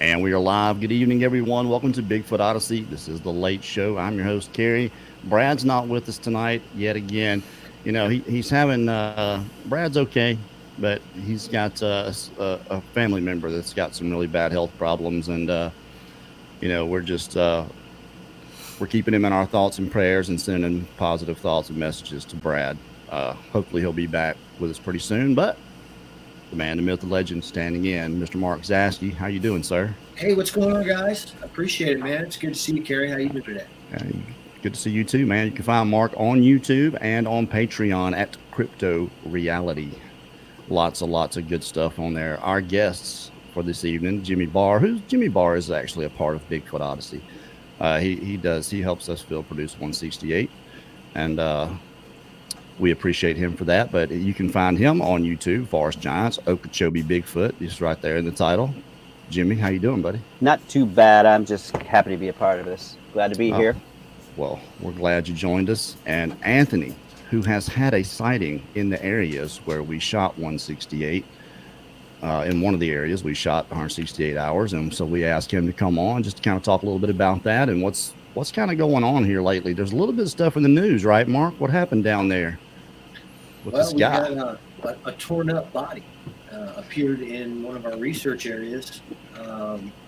And we are live. Good evening, everyone. Welcome to Bigfoot Odyssey. This is the late show. I'm your host, Kerry. Brad's not with us tonight yet again. He's having, Brad's okay, but he's got a family member that's got some really bad health problems. And, we're just, we're keeping him in our thoughts and prayers and sending positive thoughts and messages to Brad. Hopefully he'll be back with us pretty soon. But the man, the myth, the legend, standing in, Mr. Mark Zaski. How you doing, sir? Hey, what's going on, guys? I appreciate it, man. It's good to see you, Kerry. How you doing today? Hey, good to see you too, man. You can find Mark on YouTube and on Patreon at Crypto Reality. Lots of good stuff on there. Our guests for this evening, Jimmy Barr. Jimmy Barr is actually a part of Bigfoot Odyssey. He helps us produce 168, and we appreciate him for that. But you can find him on YouTube, Forest Giants, Okeechobee Bigfoot. He's right there in the title. Jimmy, how you doing, buddy? Not too bad. I'm just happy to be a part of this. Glad to be here. Well, we're glad you joined us. And Anthony, who has had a sighting in the areas where we shot 168. In one of the areas we shot 168 hours, and so we asked him to come on just to kind of talk a little bit about that and what's kind of going on here lately. There's a little bit of stuff in the news, right, Mark? What happened down there with this guy? We had a torn up body appeared in one of our research areas.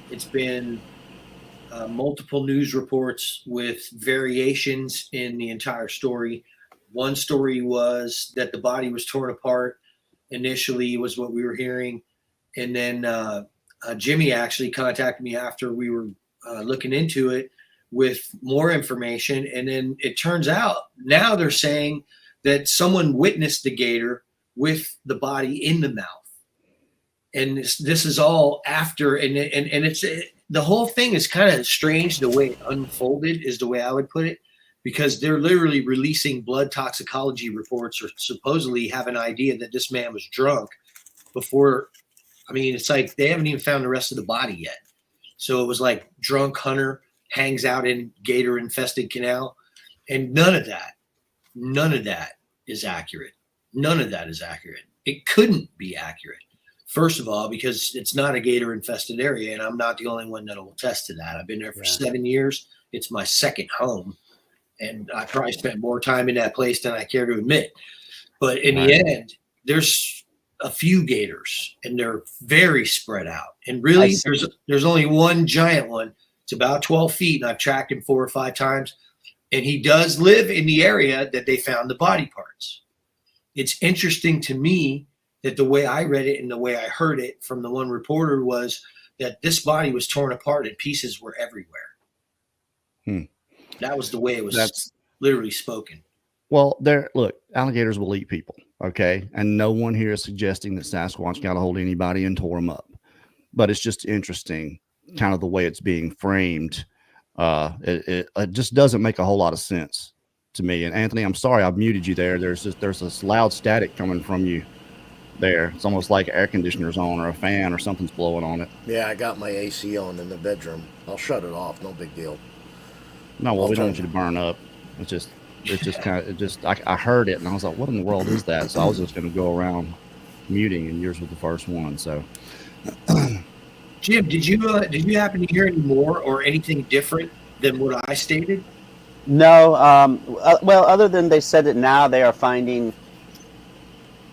It's been multiple news reports with variations in the entire story. One story was that the body was torn apart initially, was what we were hearing. And then Jimmy actually contacted me after we were looking into it with more information. And then it turns out now they're saying that someone witnessed the gator with the body in the mouth. And this is all after, and it's the whole thing is kind of strange the way it unfolded, is the way I would put it, because they're literally releasing blood toxicology reports, or supposedly have an idea that this man was drunk before. I mean, it's like they haven't even found the rest of the body yet. So it was like drunk hunter hangs out in gator infested canal, and none of that is accurate. None of that is accurate. It couldn't be accurate. First of all, because it's not a gator infested area, and I'm not the only one that will attest to that. I've been there for 7 years. It's my second home, and I probably spent more time in that place than I care to admit. But in the end, there's a few gators, and they're very spread out. And really, there's only one giant one. It's about 12 feet, and I've tracked him 4 or 5 times. And he does live in the area that they found the body parts. It's interesting to me that the way I read it and the way I heard it from the one reporter was that this body was torn apart and pieces were everywhere. That was the way it was literally spoken. Well, look, alligators will eat people, okay? And no one here is suggesting that Sasquatch got a hold of anybody and tore them up. But it's just interesting, kind of the way it's being framed. It just doesn't make a whole lot of sense to me. And Anthony, I'm sorry I've muted you there. There's this loud static coming from you there. It's almost like air conditioner's on or a fan or something's blowing on it. Yeah, I got my AC on in the bedroom. I'll shut it off. No big deal. No, well, we don't want you to burn up. It's just I heard it and I was like, what in the world is that? So I was just going to go around muting, and yours was the first one. So, Jim, did you happen to hear any more or anything different than what I stated? No. Well, other than they said that now they are finding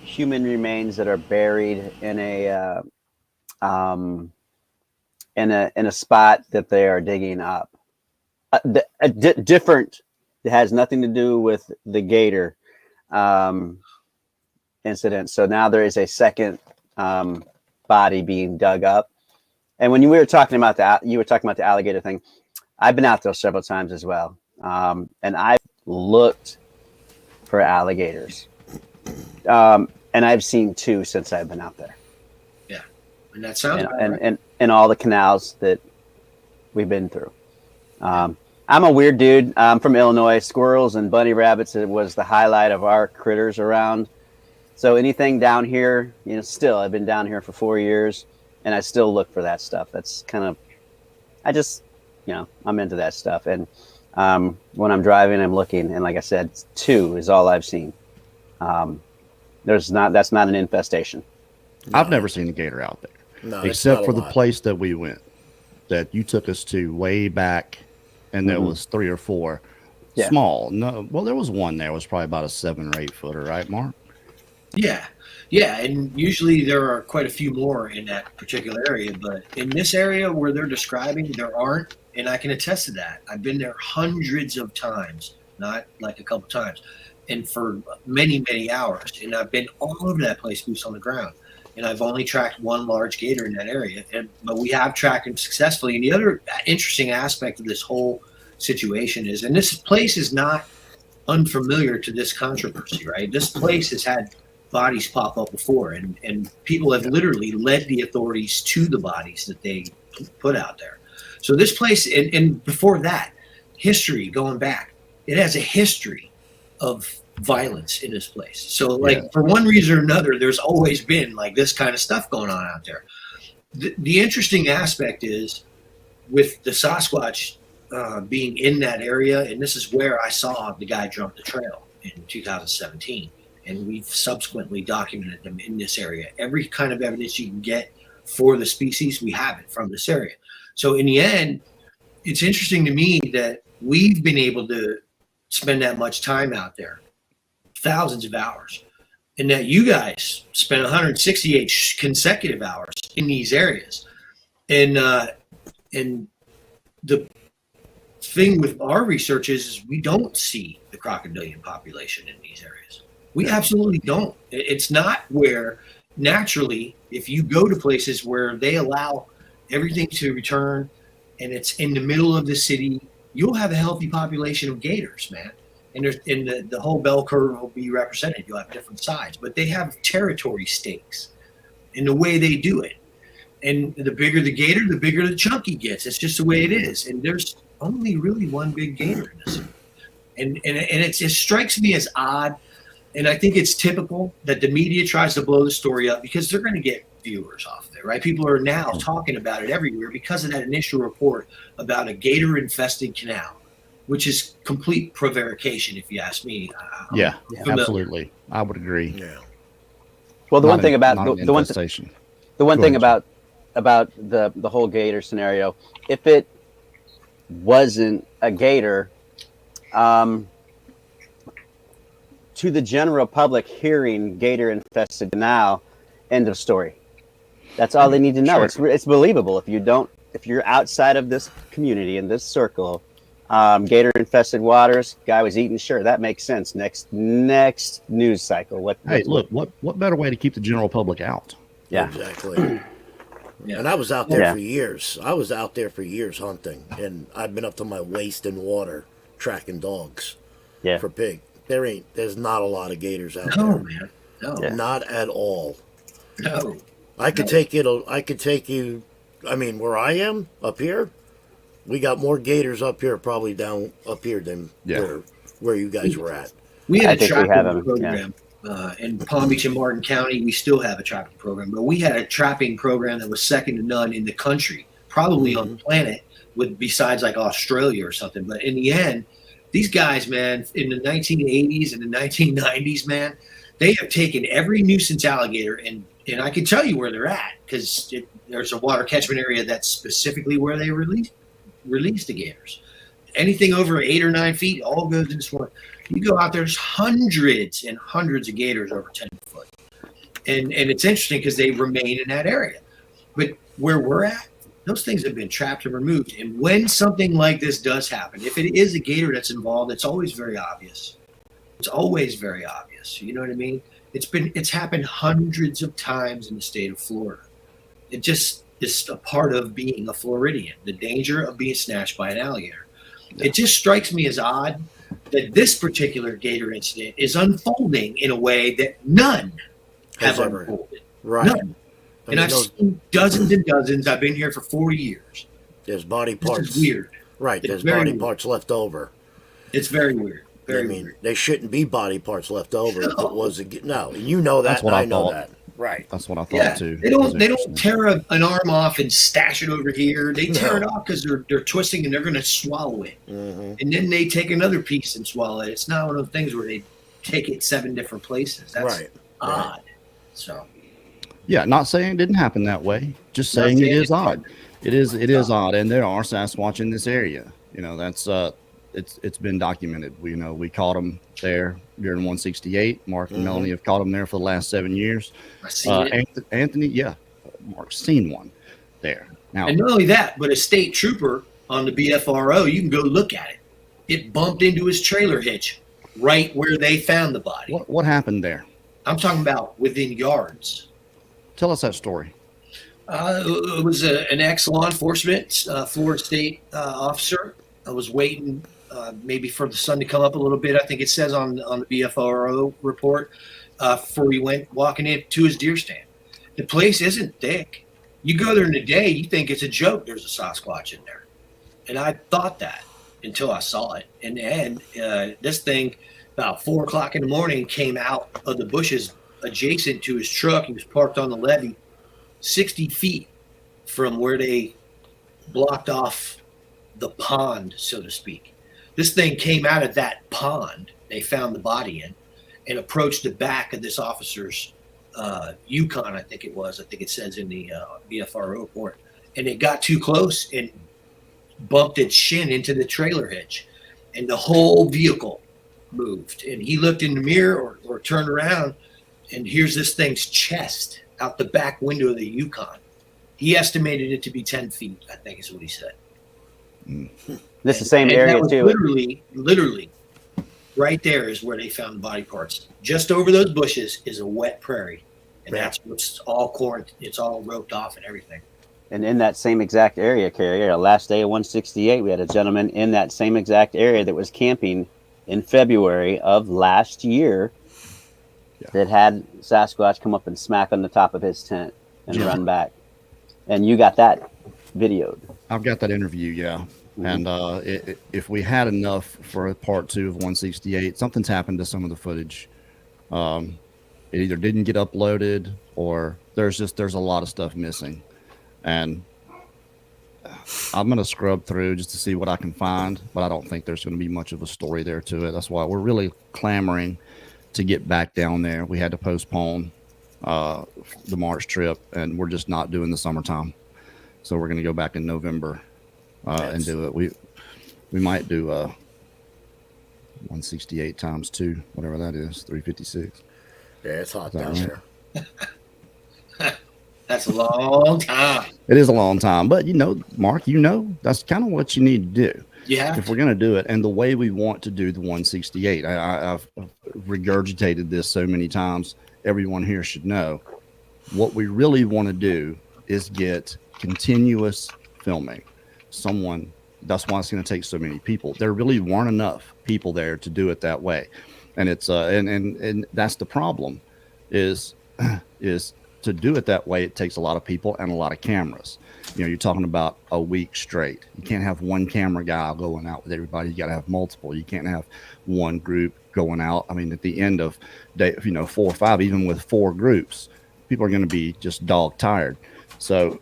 human remains that are buried in a spot that they are digging up. Different. It has nothing to do with the gator incident. So now there is a second body being dug up. And when you were talking about the alligator thing, I've been out there several times as well, and I've looked for alligators, and I've seen 2 since I've been out there. Yeah, and that sounds and all the canals that we've been through. I'm a weird dude. I'm from Illinois. Squirrels and bunny rabbits, it was the highlight of our critters around. So anything down here, still, I've been down here for 4 years, and I still look for that stuff. That's kind of, I'm into that stuff. And when I'm driving, I'm looking, and like I said, 2 is all I've seen. That's not an infestation. I've never seen a gator out there, No, except for the place that we went. that you took us to way back, and there was 3 or 4 Yeah. small. No, well, there was one there was probably about a 7 or 8 footer, right, Mark? Yeah. Yeah. And usually there are quite a few more in that particular area. But in this area where they're describing, there aren't. And I can attest to that. I've been there hundreds of times, not like a couple times, and for many, many hours. And I've been all over that place, boots on the ground. And I've only tracked one large gator in that area. But we have tracked him successfully. And the other interesting aspect of this whole situation is, and this place is not unfamiliar to this controversy, right? This place has had bodies pop up before, and people have literally led the authorities to the bodies that they put out there. So this place, and before that, history going back, it has a history of violence in this place. So like for one reason or another, there's always been like this kind of stuff going on out there. The interesting aspect is with the Sasquatch being in that area, and this is where I saw the guy jump the trail in 2017, and we've subsequently documented them in this area. Every kind of evidence you can get for the species, we have it from this area. So in the end, it's interesting to me that we've been able to spend that much time out there, thousands of hours, and that you guys spent 168 consecutive hours in these areas. And the thing with our research is we don't see the crocodilian population in these areas. We absolutely don't. It's not where naturally, if you go to places where they allow everything to return and it's in the middle of the city, you'll have a healthy population of gators, man. And the whole bell curve will be represented. You'll have different sides, but they have territory stakes in the way they do it. And the bigger the gator, the bigger the chunky gets. It's just the way it is. And there's only really one big gator in this. And it strikes me as odd. And I think it's typical that the media tries to blow the story up because they're going to get viewers off there, right? People are now talking about it everywhere because of that initial report about a gator-infested canal, which is complete prevarication, if you ask me. Yeah, absolutely. I would agree. Yeah. Well, the Not one thing an- about not an the one infestation. the one Go thing ahead, about the whole gator scenario, if it wasn't a gator, to the general public hearing gator infested canal, end of story. That's all they need to know. Sure. It's believable. If you're outside of this community in this circle, gator infested waters, guy was eating, sure, that makes sense. Next news cycle. Hey, look, what better way to keep the general public out? Yeah. Exactly. Yeah. And I was out there Yeah. for years. I was out there for years hunting, and I've been up to my waist in water tracking dogs Yeah. for pig. There's not a lot of gators out No, there. man. No. Yeah. Not at all. No. I could take you. I mean, where I am up here, we got more gators up here, probably down up here than where you guys were at. We I had a think we have trapping them, program in Palm Beach and Martin County. We still have a trapping program, but we had a trapping program that was second to none in the country, probably on the planet, besides like Australia or something. But in the end, these guys, man, in the 1980s and the 1990s, man, they have taken every nuisance alligator, and I can tell you where they're at because there's a water catchment area that's specifically where they release the gators. Anything over 8 or 9 feet, all goes in this one. You go out there's hundreds and hundreds of gators over 10 foot, and it's interesting because they remain in that area. But where we're at, those things have been trapped and removed. And when something like this does happen, if it is a gator that's involved, it's always very obvious. It's always very obvious. You know what I mean? It's happened hundreds of times in the state of Florida. It just is a part of being a Floridian, the danger of being snatched by an alligator. It just strikes me as odd that this particular gator incident is unfolding in a way that none have Has ever. unfolded. Right. None. And I've seen dozens and dozens. I've been here for 40 years. There's body This parts. is weird. Right. It's There's very body weird. parts left over. It's very weird. Very I mean, weird. there shouldn't be body parts left over if No. it was no. And you know that. That's what and I I know thought. that. Right. That's what I thought Yeah, too. they It was don't interesting. tear an arm off and stash it over here. They tear No. it off because they're twisting and they're going to swallow it, Mm-hmm. and then they take another piece and swallow it. It's not one of those things where they take it 7 different places. That's Right. odd. So Yeah, not saying it didn't happen that way. Just Not saying it saying is it odd. didn't. It is odd, and there are Sasquatch in this area. That's it's been documented. We caught them there during 168. Mark and Melanie have caught them there for the last 7 years. I seen it. Anthony, yeah, Mark's seen one there. Now, And not only that, but a state trooper on the BFRO, you can go look at it. It bumped into his trailer hitch right where they found the body. what happened there? I'm talking about within yards. Tell us that story. It was an ex-law enforcement Florida State officer. I was waiting maybe for the sun to come up a little bit. I think it says on the BFRO report before he went walking into his deer stand. The place isn't thick. You go there in the day, you think it's a joke. There's a Sasquatch in there, and I thought that until I saw it. And this thing, about 4 o'clock in the morning, came out of the bushes adjacent to his truck. He was parked on the levee, 60 feet from where they blocked off the pond, so to speak. This thing came out of that pond they found the body in and approached the back of this officer's Yukon, I think it was. I think it says in the BFRO report. And it got too close and bumped its shin into the trailer hitch. And the whole vehicle moved. And he looked in the mirror or turned around, and here's this thing's chest out the back window of the Yukon. He estimated it to be 10 feet, I think is what he said. This is the same And area that was too. Literally, right there is where they found the body parts. Just over those bushes is a wet prairie, and that's what's all corn. It's all roped off and everything. And in that same exact area, Carrie, last day of 168, we had a gentleman in that same exact area that was camping in February of last year that had Sasquatch come up and smack on the top of his tent and run back. And you got that videoed. I've got that interview, yeah. And if we had enough for a part 2 of 168, something's happened to some of the footage. It either didn't get uploaded or there's a lot of stuff missing. And I'm going to scrub through just to see what I can find, but I don't think there's going to be much of a story there to it. That's why we're really clamoring to get back down there. We had to postpone the March trip, and we're just not doing the summertime. So we're going to go back in November and do it. We might do 168 times 2, whatever that is, 356. Yeah, it's hot down right? there. That's a long time. It is a long time, but Mark, that's kind of what you need to do. Yeah. If we're going to do it, and the way we want to do the 168, I've regurgitated this so many times. Everyone here should know what we really want to do is get continuous filming. That's why it's going to take so many people. There really weren't enough people there to do it that way, and it's and that's the problem. Is to do it that way, it takes a lot of people and a lot of cameras. You're talking about a week straight. You can't have one camera guy going out with everybody. You got to have multiple. You can't have one group going out. I mean, at the end of day, 4 or 5, even with 4 groups, people are going to be just dog tired. So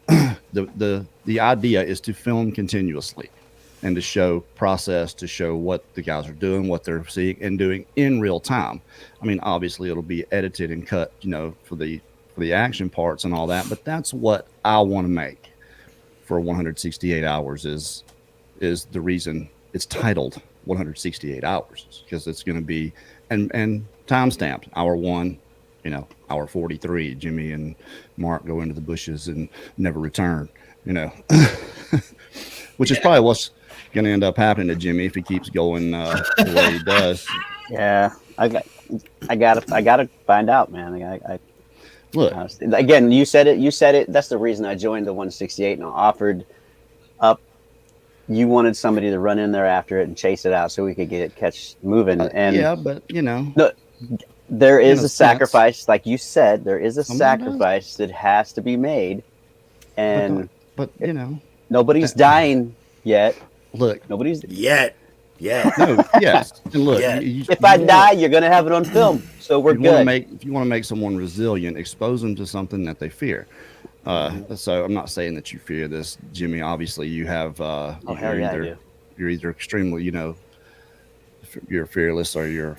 the idea is to film continuously and to show process, to show what the guys are doing, what they're seeing and doing in real time. I mean, obviously it'll be edited and cut, for the action parts and all that, but that's what I want to make for 168 hours is the reason it's titled 168 hours, because it's going to be and time stamped. Hour 1, hour 43, Jimmy and Mark go into the bushes and never return, which is probably what's going to end up happening to Jimmy if he keeps going the way he does. Yeah, I gotta find out, man. I Look, again, you said it. That's the reason I joined the 168 and offered up. You wanted somebody to run in there after it and chase it out so we could catch moving. And yeah, but no, there is a sacrifice, like you said. There is a sacrifice that has to be made, and but nobody's dying yet. Look, nobody's yet. Yeah. No. Yes. And look, if I die, you're gonna have it on film, so we're good. If you want to make someone resilient, expose them to something that they fear. So I'm not saying that you fear this, Jimmy. Obviously, you have. You're either extremely, you're fearless or you're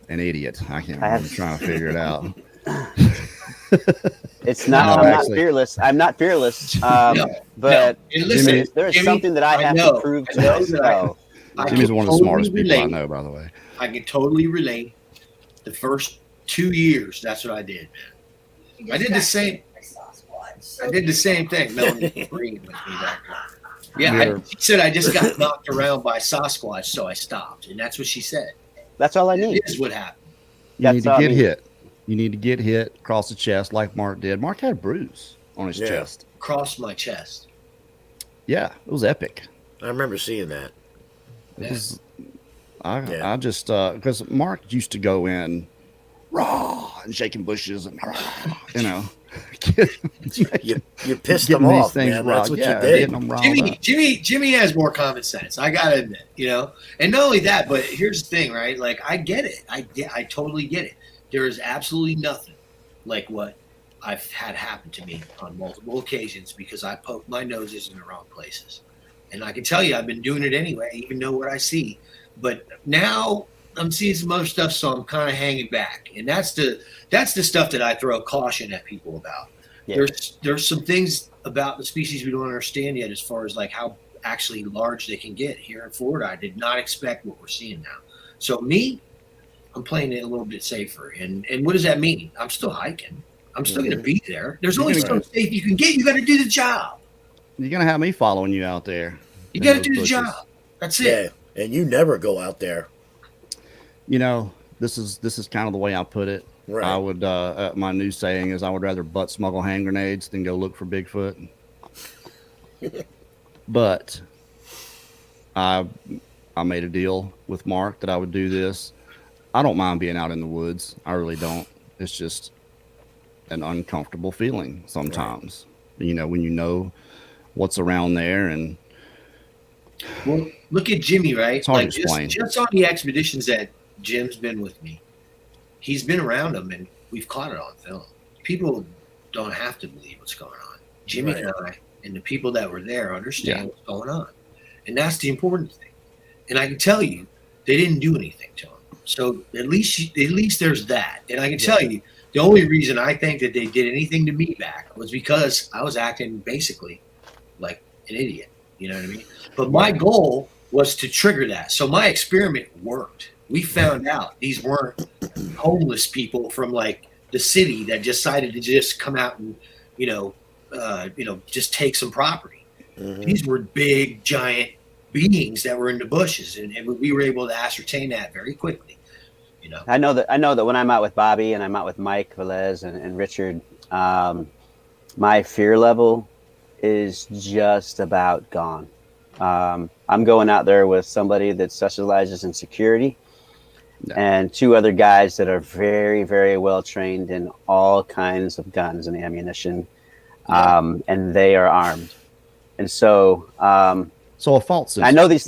an idiot. I'm trying to figure it out. It's not. No, I'm not actually. fearless. I'm not fearless. No, but And listen, Jimmy- there is Jimmy, something that I have to prove to know that myself. I Jimmy's can one of the totally smartest people I relate. know, by the way. I can totally relate. The first 2 years, that's what I did, man. I did the same. I did the same thing. Melanie agreed with me back then. Yeah, she said I just got knocked around by Sasquatch, so I stopped, and that's what she said. That's all I need. It is what happened. You need to That's get all I hit. You need to get hit across the chest like Mark did. Mark had a bruise on his chest. Across my chest. Yeah, it was epic. I remember seeing that. It was, I just because Mark used to go in raw and shaking bushes and you know, You pissed getting them these off, things man. riled. That's what Yeah, you did. getting them riled up. Jimmy has more common sense. I gotta admit, And not only that, but here's the thing, right? Like I get it. I totally get it. There is absolutely nothing like what I've had happen to me on multiple occasions because I poked my noses in the wrong places. And I can tell you, I've been doing it anyway, even know what I see. But now I'm seeing some other stuff, so I'm kind of hanging back. And that's the stuff that I throw caution at people about. Yeah. There's some things about the species we don't understand yet, as far as like how actually large they can get here in Florida. I did not expect what we're seeing now. So I'm playing it a little bit safer. And what does that mean? I'm still hiking. I'm still going to be there. There's only so safe you can get. You got to do the job. You're gonna have me following you out there. You got to do the job. That's it. Yeah, and you never go out there. You know, this is kind of the way I put it. Right. I would my new saying is I would rather butt smuggle hand grenades than go look for Bigfoot. But I made a deal with Mark that I would do this. I don't mind being out in the woods. I really don't. It's just an uncomfortable feeling sometimes. Right. You know, when you know what's around there. And well, look at Jimmy, right? It's hard like to explain. Just on the expeditions that Jim's been with me, he's been around them, and we've caught it on film. People don't have to believe what's going on. Jimmy and I and the people that were there understand what's going on, and that's the important thing. And I can tell you, they didn't do anything to him. So at least there's that. And I can tell you, the only reason I think that they did anything to me back was because I was acting basically like an idiot. You know what I mean? But my goal was to trigger that. So my experiment worked. We found out these weren't homeless people from like the city that decided to just come out and, just take some property. Mm-hmm. These were big, giant beings that were in the bushes, and we were able to ascertain that very quickly. I know that when I'm out with Bobby and I'm out with Mike Velez and Richard, my fear level is just about gone. I'm going out there with somebody that specializes in security and two other guys that are very, very well trained in all kinds of guns and ammunition, and they are armed. And so, so a fault system. I know these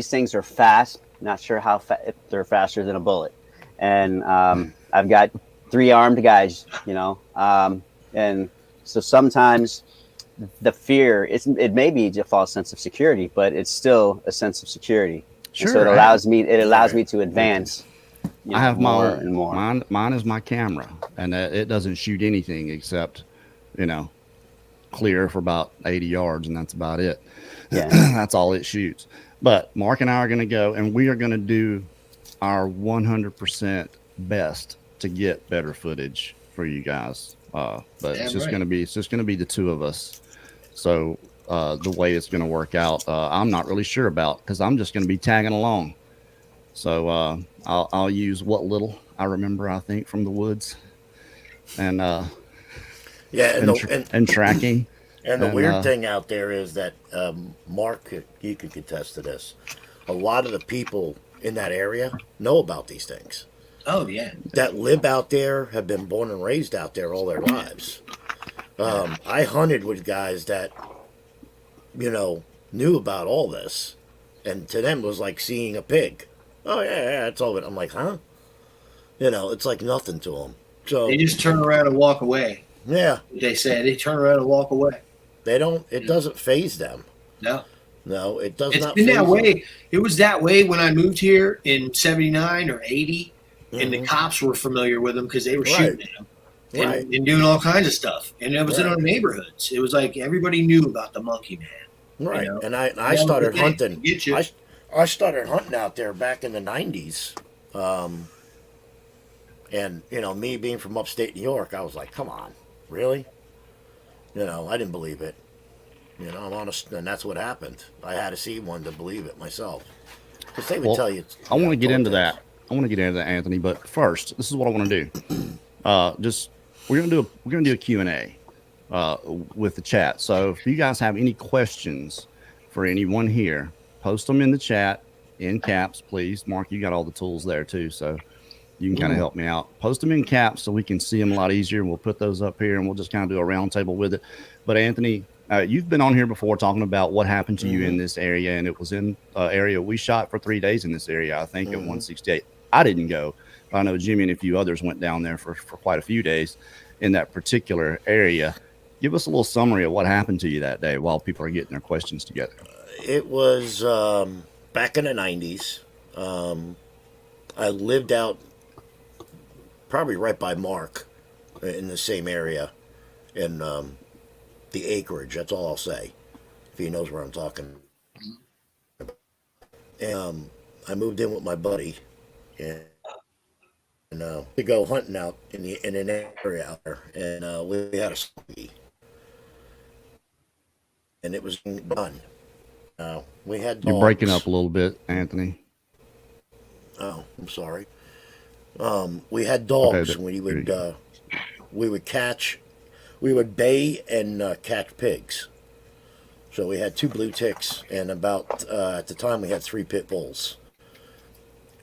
things are fast. Not sure if they're faster than a bullet. And I've got 3 armed guys, and so sometimes the fear it may be a false sense of security, but it's still a sense of security. Sure. So it allows me to advance. I have more my and more. Mine is my camera, and it doesn't shoot anything except, clear for about 80 yards, and that's about it. Yeah, that's all it shoots. But Mark and I are going to go, and we are going to do our 100% best to get better footage for you guys. But it's just going to be the two of us. So the way it's going to work out, I'm not really sure about, because I'm just going to be tagging along. So I'll use what little I remember, I think, from the woods, and and tracking. And the weird thing out there is that Mark, you could contest to this. A lot of the people in that area know about these things. Oh yeah, that live out there, have been born and raised out there all their lives. I hunted with guys that, knew about all this, and to them it was like seeing a pig. Oh yeah, it's all. I'm like, huh? It's like nothing to them. So they just turn around and walk away. Yeah, they say they turn around and walk away. They don't. It doesn't faze them. No, it does not. It's been that way. It was that way when I moved here in '79 or '80, and the cops were familiar with them because they were shooting at them. Right. and doing all kinds of stuff. And it was in Right. our neighborhoods. It was like everybody knew about the monkey man. Right. You know? And I That was started the thing. hunting. Get you. I started hunting out there back in the 90s. And, you know, me being from upstate New York, I was like, come on, really? You know, I didn't believe it. You know, I'm honest, and that's what happened. I had to see one to believe it myself. Because they would Well, tell you. I want to get into tortoise. that. I want to get into that, Anthony. But first, this is what I want to do. Just we're gonna do a Q&A with the chat. So if you guys have any questions for anyone here, post them in the chat in caps, please. Mark, you got all the tools there too, so you can kind of help me out. Post them in caps so we can see them a lot easier. We'll put those up here and we'll just kind of do a round table with it. But Anthony, you've been on here before talking about what happened to you in this area, and it was in area we shot for 3 days in this area, I think, at 168. I didn't go, but I know Jimmy and a few others went down there for quite a few days in that particular area. Give us a little summary of what happened to you that day while people are getting their questions together. It was back in the 90s. I lived out probably right by Mark in the same area in the acreage. That's all I'll say, if he knows where I'm talking. And I moved in with my buddy and to go hunting out in an area out there, and we had a smoky, and it was done. We had dogs. You're breaking up a little bit, Anthony. Oh, I'm sorry. We had dogs, Okay, and we would bay and catch pigs. So we had 2 blue ticks, and about at the time we had 3 pit bulls.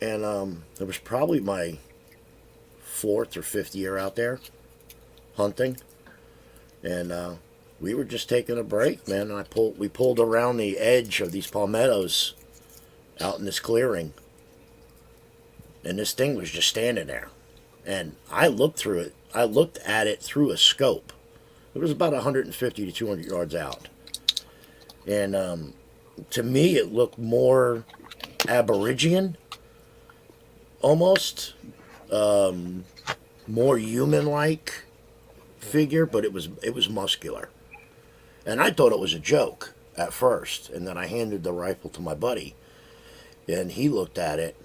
And it was probably my 4th or 5th year out there hunting, and we were just taking a break, man. And we pulled around the edge of these palmettos out in this clearing, and this thing was just standing there. And I looked at it through a scope. It was about 150 to 200 yards out, and to me it looked more Aborigine, almost more human-like figure, but it was muscular. And I thought it was a joke at first, and then I handed the rifle to my buddy, and he looked at it.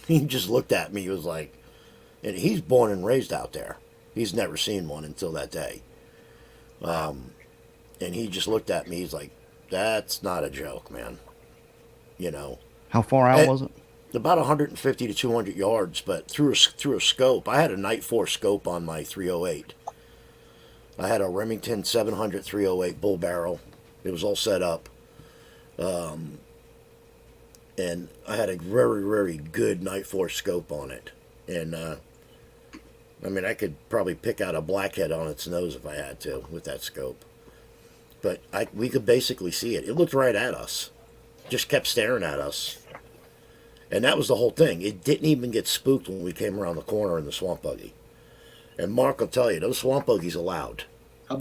He just looked at me. He was like, and he's born and raised out there. He's never seen one until that day. And he just looked at me. He's like, that's not a joke, man. You know. How far out was it? About 150 to 200 yards, but through a scope. I had a Night 4 scope on my 308. I had a Remington 700 308 bull barrel. It was all set up. And I had a very, very good Night 4 scope on it. And, I mean, I could probably pick out a blackhead on its nose if I had to with that scope. But we could basically see it. It looked right at us. Just kept staring at us. And that was the whole thing. It didn't even get spooked when we came around the corner in the swamp buggy. And Mark will tell you, those swamp buggies are loud. How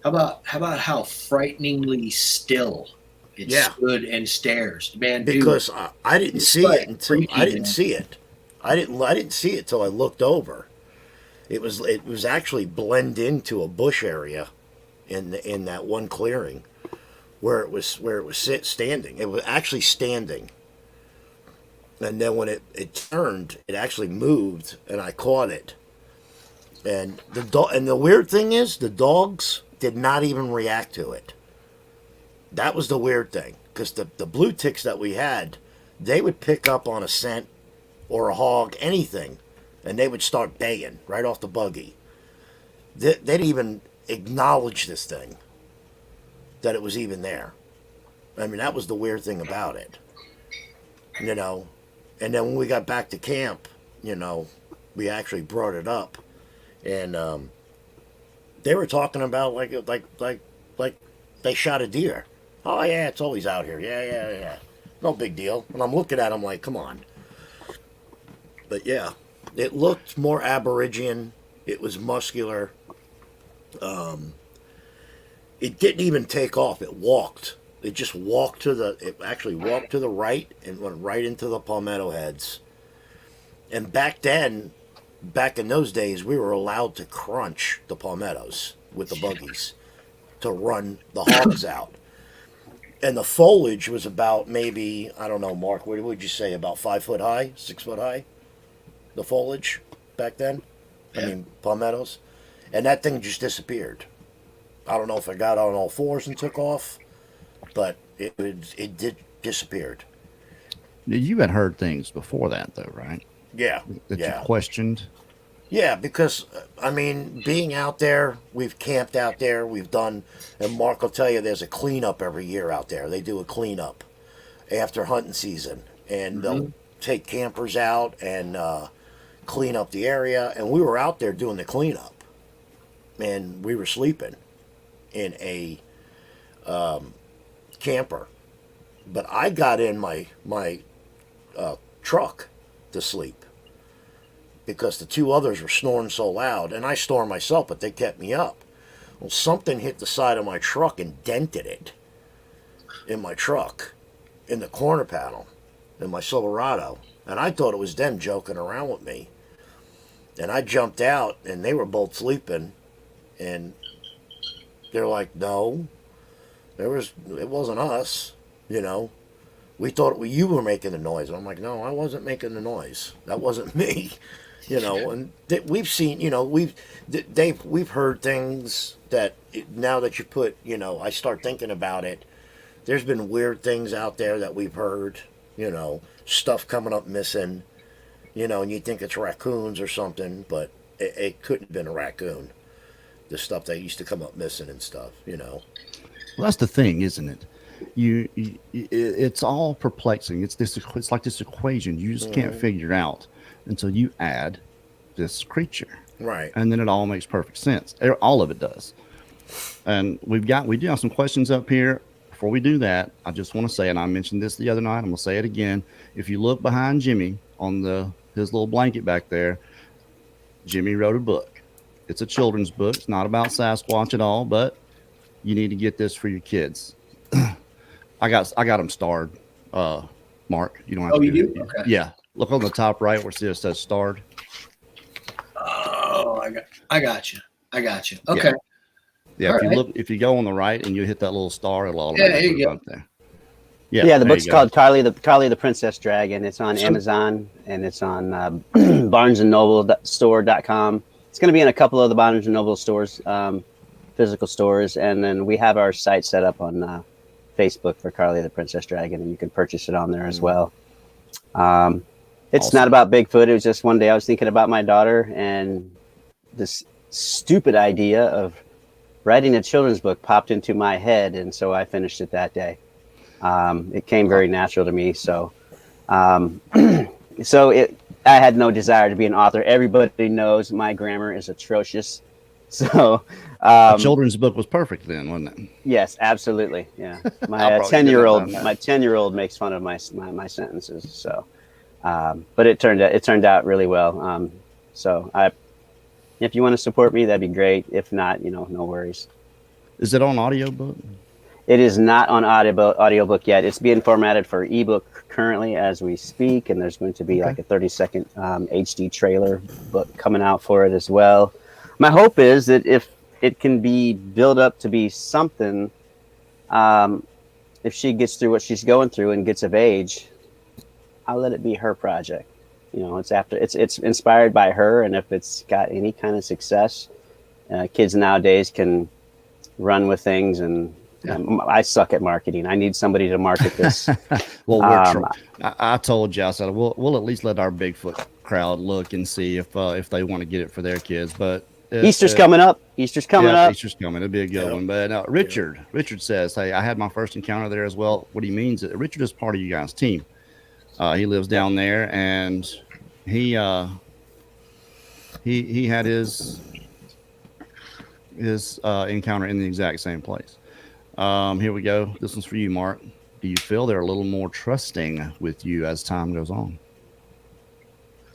about how frighteningly still it stood and stares, man? Because dude, I didn't see like it until freaky, I didn't man. see it. I didn't see it till I looked over. It was actually blend into a bush area in that one clearing where it was standing. It was actually standing. And then when it turned, it actually moved, and I caught it. And the weird thing is, the dogs did not even react to it. That was the weird thing, because the blue ticks that we had, they would pick up on a scent or a hog, anything, and they would start baying right off the buggy. They didn't even acknowledge this thing, that it was even there. I mean, that was the weird thing about it, you know. And then when we got back to camp, you know, we actually brought it up, and they were talking about like they shot a deer. Oh yeah, it's always out here. Yeah. No big deal. And I'm looking at them like, come on. But yeah, it looked more Aborigine. It was muscular. It didn't even take off. It walked. It just walked it actually walked to the right and went right into the palmetto heads. And back then, back in those days, we were allowed to crunch the palmettos with the buggies to run the hogs out. And the foliage was about maybe, I don't know, Mark, what would you say, about 5 foot high, 6 foot high? The foliage back then? Yeah. I mean, palmettos. And that thing just disappeared. I don't know if it got on all fours and took off, but it did disappeared. You had heard things before that, though, right? Yeah. That yeah. you questioned. Yeah, because, I mean, being out there, we've camped out there, we've done, and Mark will tell you there's a cleanup every year out there. They do a cleanup after hunting season, and they'll take campers out and clean up the area. And we were out there doing the cleanup, and we were sleeping in a camper. But I got in my truck to sleep, because the two others were snoring so loud, and I snore myself, but they kept me up. Well, something hit the side of my truck and dented it in my truck, in the corner panel, in my Silverado. And I thought it was them joking around with me. And I jumped out, and they were both sleeping, and they're like, no, it wasn't us, you know. We thought you were making the noise. And I'm like, no, I wasn't making the noise. That wasn't me. You know, and we've seen, you know, we've heard things that now that you put, you know, I start thinking about it. There's been weird things out there that we've heard, you know, stuff coming up missing, you know, and you think it's raccoons or something, but it couldn't have been a raccoon. The stuff that used to come up missing and stuff, you know. Well, that's the thing, isn't it? It's all perplexing. It's like this equation you just can't figure out until you add this creature, right? And then it all makes perfect sense. All of it does. And we do have some questions up here. Before we do that, I just want to say, and I mentioned this the other night, I'm gonna say it again. If you look behind Jimmy on his little blanket back there, Jimmy wrote a book. It's a children's book. It's not about Sasquatch at all, but you need to get this for your kids. I got them starred. Mark, you don't have to. Oh, you do? Okay. Yeah. Look on the top right where it says starred. Oh, I got you. Okay. Yeah. All If you go on the right and you hit that little star, it'll there automatically you go go. up there. Yeah, the book's called Carly the Princess Dragon. It's on Amazon, and it's on barnesandnoblestore.com. It's going to be in a couple of the Barnes and Noble stores, physical stores, and then we have our site set up on Facebook for Carly the Princess Dragon, and you can purchase it on there as well. It's not about Bigfoot. It was just one day I was thinking about my daughter, and this stupid idea of writing a children's book popped into my head, and so I finished it that day. It came very natural to me. So, I had no desire to be an author. Everybody knows my grammar is atrocious. So, the children's book was perfect then, wasn't it? Yes, absolutely. Yeah. My 10-year-old makes fun of my sentences. So, but it turned out really well. If you want to support me, that'd be great. If not, no worries. Is it on audiobook? It is not on audiobook yet. It's being formatted for ebook currently as we speak, and there's going to be like a 30-second HD trailer book coming out for it as well. My hope is that if it can be built up to be something, if she gets through what she's going through and gets of age, I'll let it be her project. It's inspired by her, and if it's got any kind of success, kids nowadays can run with things, and I suck at marketing. I need somebody to market this. Well, I told you, I said we'll at least let our Bigfoot crowd look and see if they want to get it for their kids. But Easter's coming up. Easter's coming. It'll be a good one. But Richard says, hey, I had my first encounter there as well. What he means is Richard is part of you guys' team. He lives down there, and he had his encounter in the exact same place. Here we go. This one's for you, Mark. Do you feel they're a little more trusting with you as time goes on?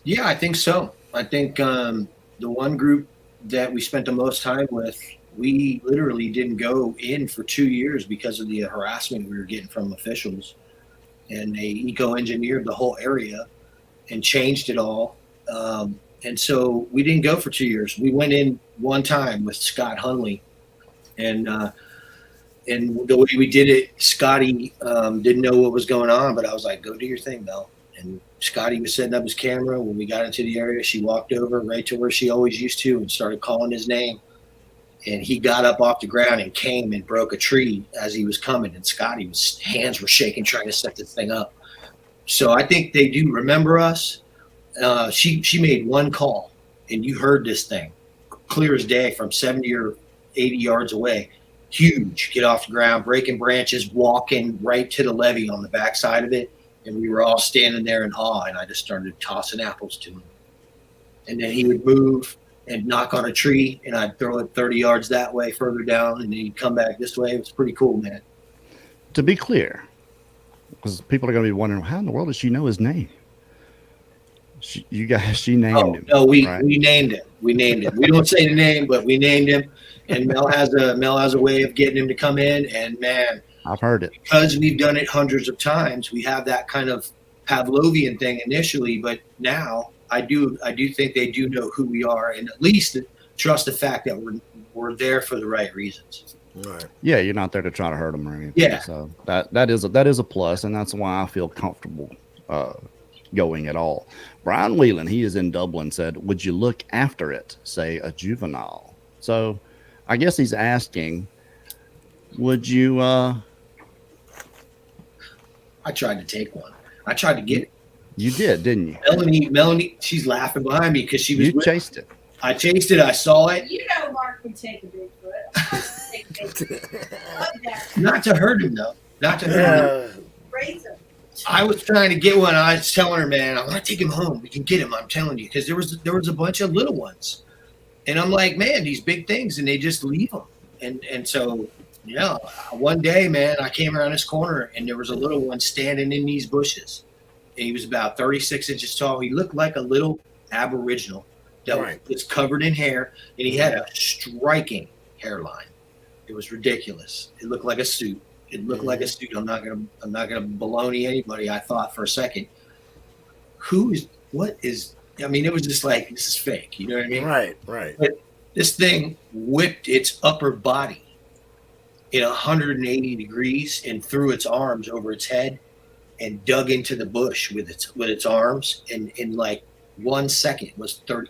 Yeah, I think so. I think the one group that we spent the most time with, we literally didn't go in for 2 years because of the harassment we were getting from officials. And they eco-engineered the whole area and changed it all. And And so we didn't go for 2 years. We went in one time with Scott Hunley, and the way we did it, Scotty didn't know what was going on, but I was like, "Go do your thing, Mel." And Scotty was setting up his camera. When we got into the area, she walked over right to where she always used to and started calling his name. And he got up off the ground and came and broke a tree as he was coming. And Scotty's hands were shaking trying to set this thing up. So I think they do remember us. She made one call, and you heard this thing clear as day from 70 or 80 yards away. Huge, get off the ground, breaking branches, walking right to the levee on the backside of it. And we were all standing there in awe, and I just started tossing apples to him. And then he would move and knock on a tree, and I'd throw it 30 yards that way further down, and then he'd come back this way. It was pretty cool, man. To be clear, because people are going to be wondering, how in the world does she know his name? She named him. No, we right? named him. We named him. We don't say the name, but we named him. And Mel has a way of getting him to come in. And man, I've heard it. Because we've done it hundreds of times, we have that kind of Pavlovian thing initially, but now I do think they do know who we are, and at least trust the fact that we're there for the right reasons. Right. Yeah, you're not there to try to hurt them or anything. Yeah. So that is a plus, and that's why I feel comfortable going at all. Brian Whelan, he is in Dublin, said, "Would you look after it, say a juvenile?" So I guess he's asking, would you? I tried to take one. I tried to get it. You did, didn't you? Melanie, she's laughing behind me because she was. You chased it. I chased it. I saw it. You know, Mark would take a Bigfoot. Not to hurt him though. Not to hurt him. Raise him. I was trying to get one. I was telling her, man, I'm gonna take him home. We can get him. I'm telling you, because there was a bunch of little ones, and I'm like, man, these big things, and they just leave them. And so, yeah, one day, man, I came around this corner, and there was a little one standing in these bushes. And he was about 36 inches tall. He looked like a little Aboriginal that was covered in hair, and he had a striking hairline. It was ridiculous. It looked like a suit. It looked like a suit. I'm not gonna baloney anybody. I thought for a second, what is? I mean, it was just like, this is fake. You know what I mean? Right. But this thing whipped its upper body in 180 degrees and threw its arms over its head and dug into the bush with its arms, and in like 1 second was 30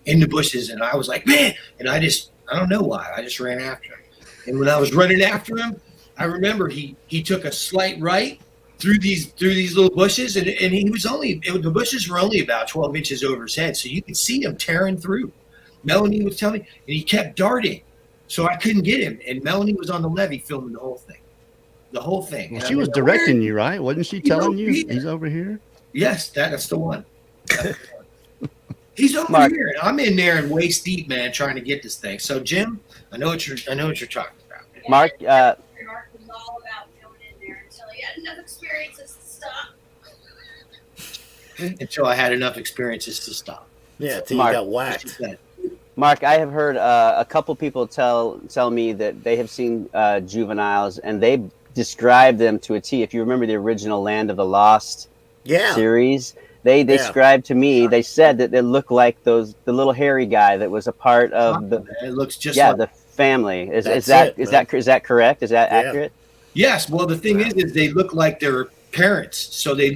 in the bushes. And I was like, man, and I don't know why. I just ran after him. And when I was running after him, I remember he took a slight right through these little bushes, and he was the bushes were only about 12 inches over his head, so you could see him tearing through. Melanie was telling me, and he kept darting, so I couldn't get him. And Melanie was on the levee filming the whole thing. Well, she was directing you, right? Wasn't she telling you he's over here? Yes, that's the one. He's over here, and I'm in there and waist deep, man, trying to get this thing. So, Jim, I know what you're talking about. Mark, Mark was all about going in there until he had enough experiences to stop. Until I had enough experiences to stop. Yeah, until Mark, you got whacked. Mark, I have heard a couple people tell me that they have seen juveniles, and they describe them to a T. If you remember the original Land of the Lost series, they described to me. They said that they look like the little hairy guy that was a part of the. It looks just like the family. Is that correct? Is that accurate? Yes. Well, the thing is they look like their parents, so they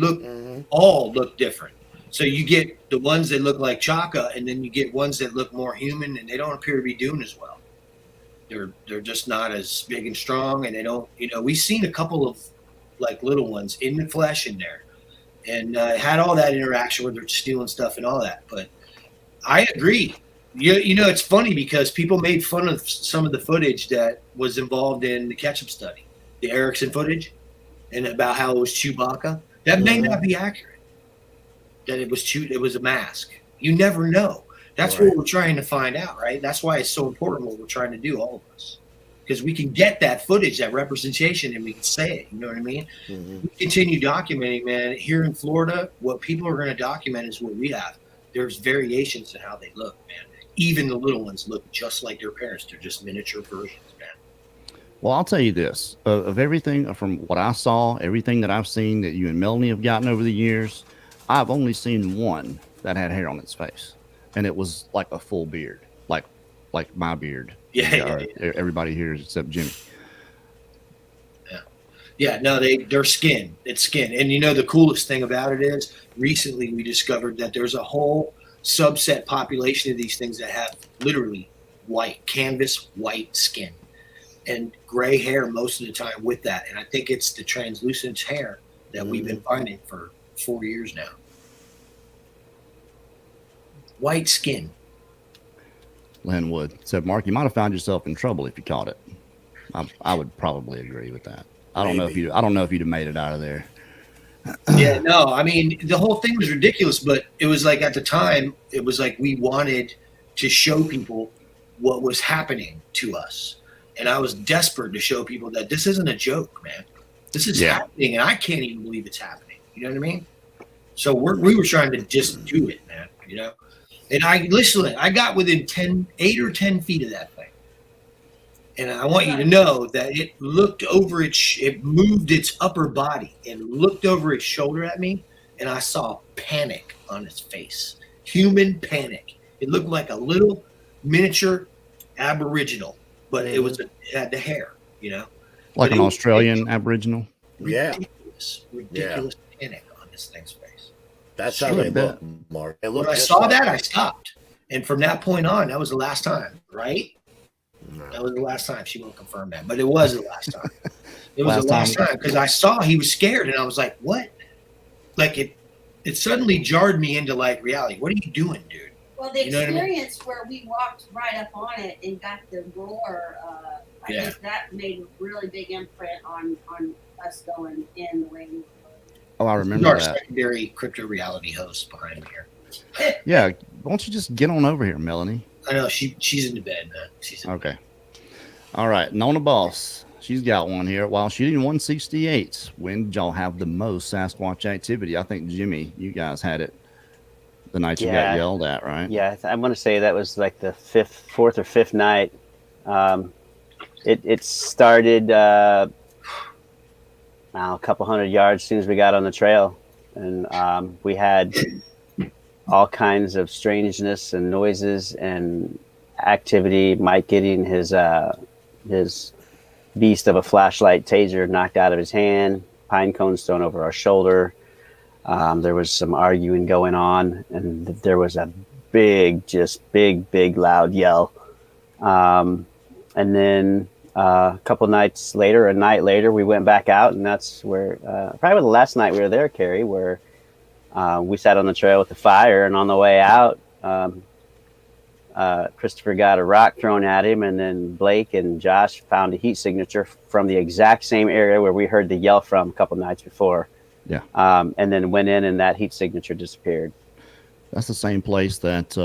all look different. So you get the ones that look like Chaka, and then you get ones that look more human, and they don't appear to be doing as well. They're just not as big and strong, and they don't. We've seen a couple of like little ones in the flesh in there, and had all that interaction where they're stealing stuff and all that. But I agree. It's funny because people made fun of some of the footage that was involved in the Ketchup study, the Erickson footage, and about how it was Chewbacca. That may not be accurate. That it was a mask. You never know. That's what we're trying to find out, right? That's why it's so important what we're trying to do, all of us. Because we can get that footage, that representation, and we can say it. You know what I mean? Mm-hmm. We continue documenting, man. Here in Florida, what people are going to document is what we have. There's variations in how they look, man. Even the little ones look just like their parents. They're just miniature versions, man. Well, I'll tell you this. Of everything, from what I saw, everything that I've seen that you and Melanie have gotten over the years, I've only seen one that had hair on its face. and it was like a full beard, like my beard. Yeah. Everybody here except Jimmy. Yeah, no, they're skin. It's skin. And you know, the coolest thing about it is recently we discovered that there's a whole subset population of these things that have literally white, canvas white skin and gray hair most of the time with that. And I think it's the translucent hair that we've been finding for 4 years now. White skin. Len Wood said, Mark, you might have found yourself in trouble if you caught it. I would probably agree with that. I don't know if you'd have made it out of there. Yeah, no, I mean, the whole thing was ridiculous, but it was like at the time, it was like we wanted to show people what was happening to us. And I was desperate to show people that this isn't a joke, man. This is happening, and I can't even believe it's happening. You know what I mean? So we were trying to just do it, man, you know? And I got within 8 or 10 feet of that thing. And I want you to know that it looked over it moved its upper body and looked over its shoulder at me, and I saw panic on its face. Human panic. It looked like a little miniature aboriginal, but it had the hair, you know. Like an Australian aboriginal? Yeah. Ridiculous panic on this thing's face. That's how they look, Mark. When I saw that, I stopped. And from that point on, that was the last time, right? No. That was the last time. She won't confirm that, but it was the last time. It was the last time because I saw he was scared, and I was like, "What?" Like it suddenly jarred me into like reality. What are you doing, dude? Well, the experience where we walked right up on it and got the roar, I think that made a really big imprint on us going in the way we were. Oh, I remember our that. Secondary crypto reality host behind here. Yeah, why don't you just get on over here, Melanie? I know she's in the bed, man. Okay. All right, Nona Boss. She's got one here. While shooting 168s, when did y'all have the most Sasquatch activity? I think Jimmy, you guys had it the night you got yelled at, right? Yeah, I want to say that was like the fourth or fifth night. It started a couple hundred yards as soon as we got on the trail, and we had all kinds of strangeness and noises and activity. Mike getting his beast of a flashlight taser knocked out of his hand, pine cones thrown over our shoulder. There was some arguing going on, and there was a big, loud yell. And then a night later, we went back out, and that's where probably the last night we were there, Carrie, where we sat on the trail with the fire, and on the way out, Christopher got a rock thrown at him, and then Blake and Josh found a heat signature from the exact same area where we heard the yell from a couple nights before. Yeah. And then went in, and that heat signature disappeared. That's the same place that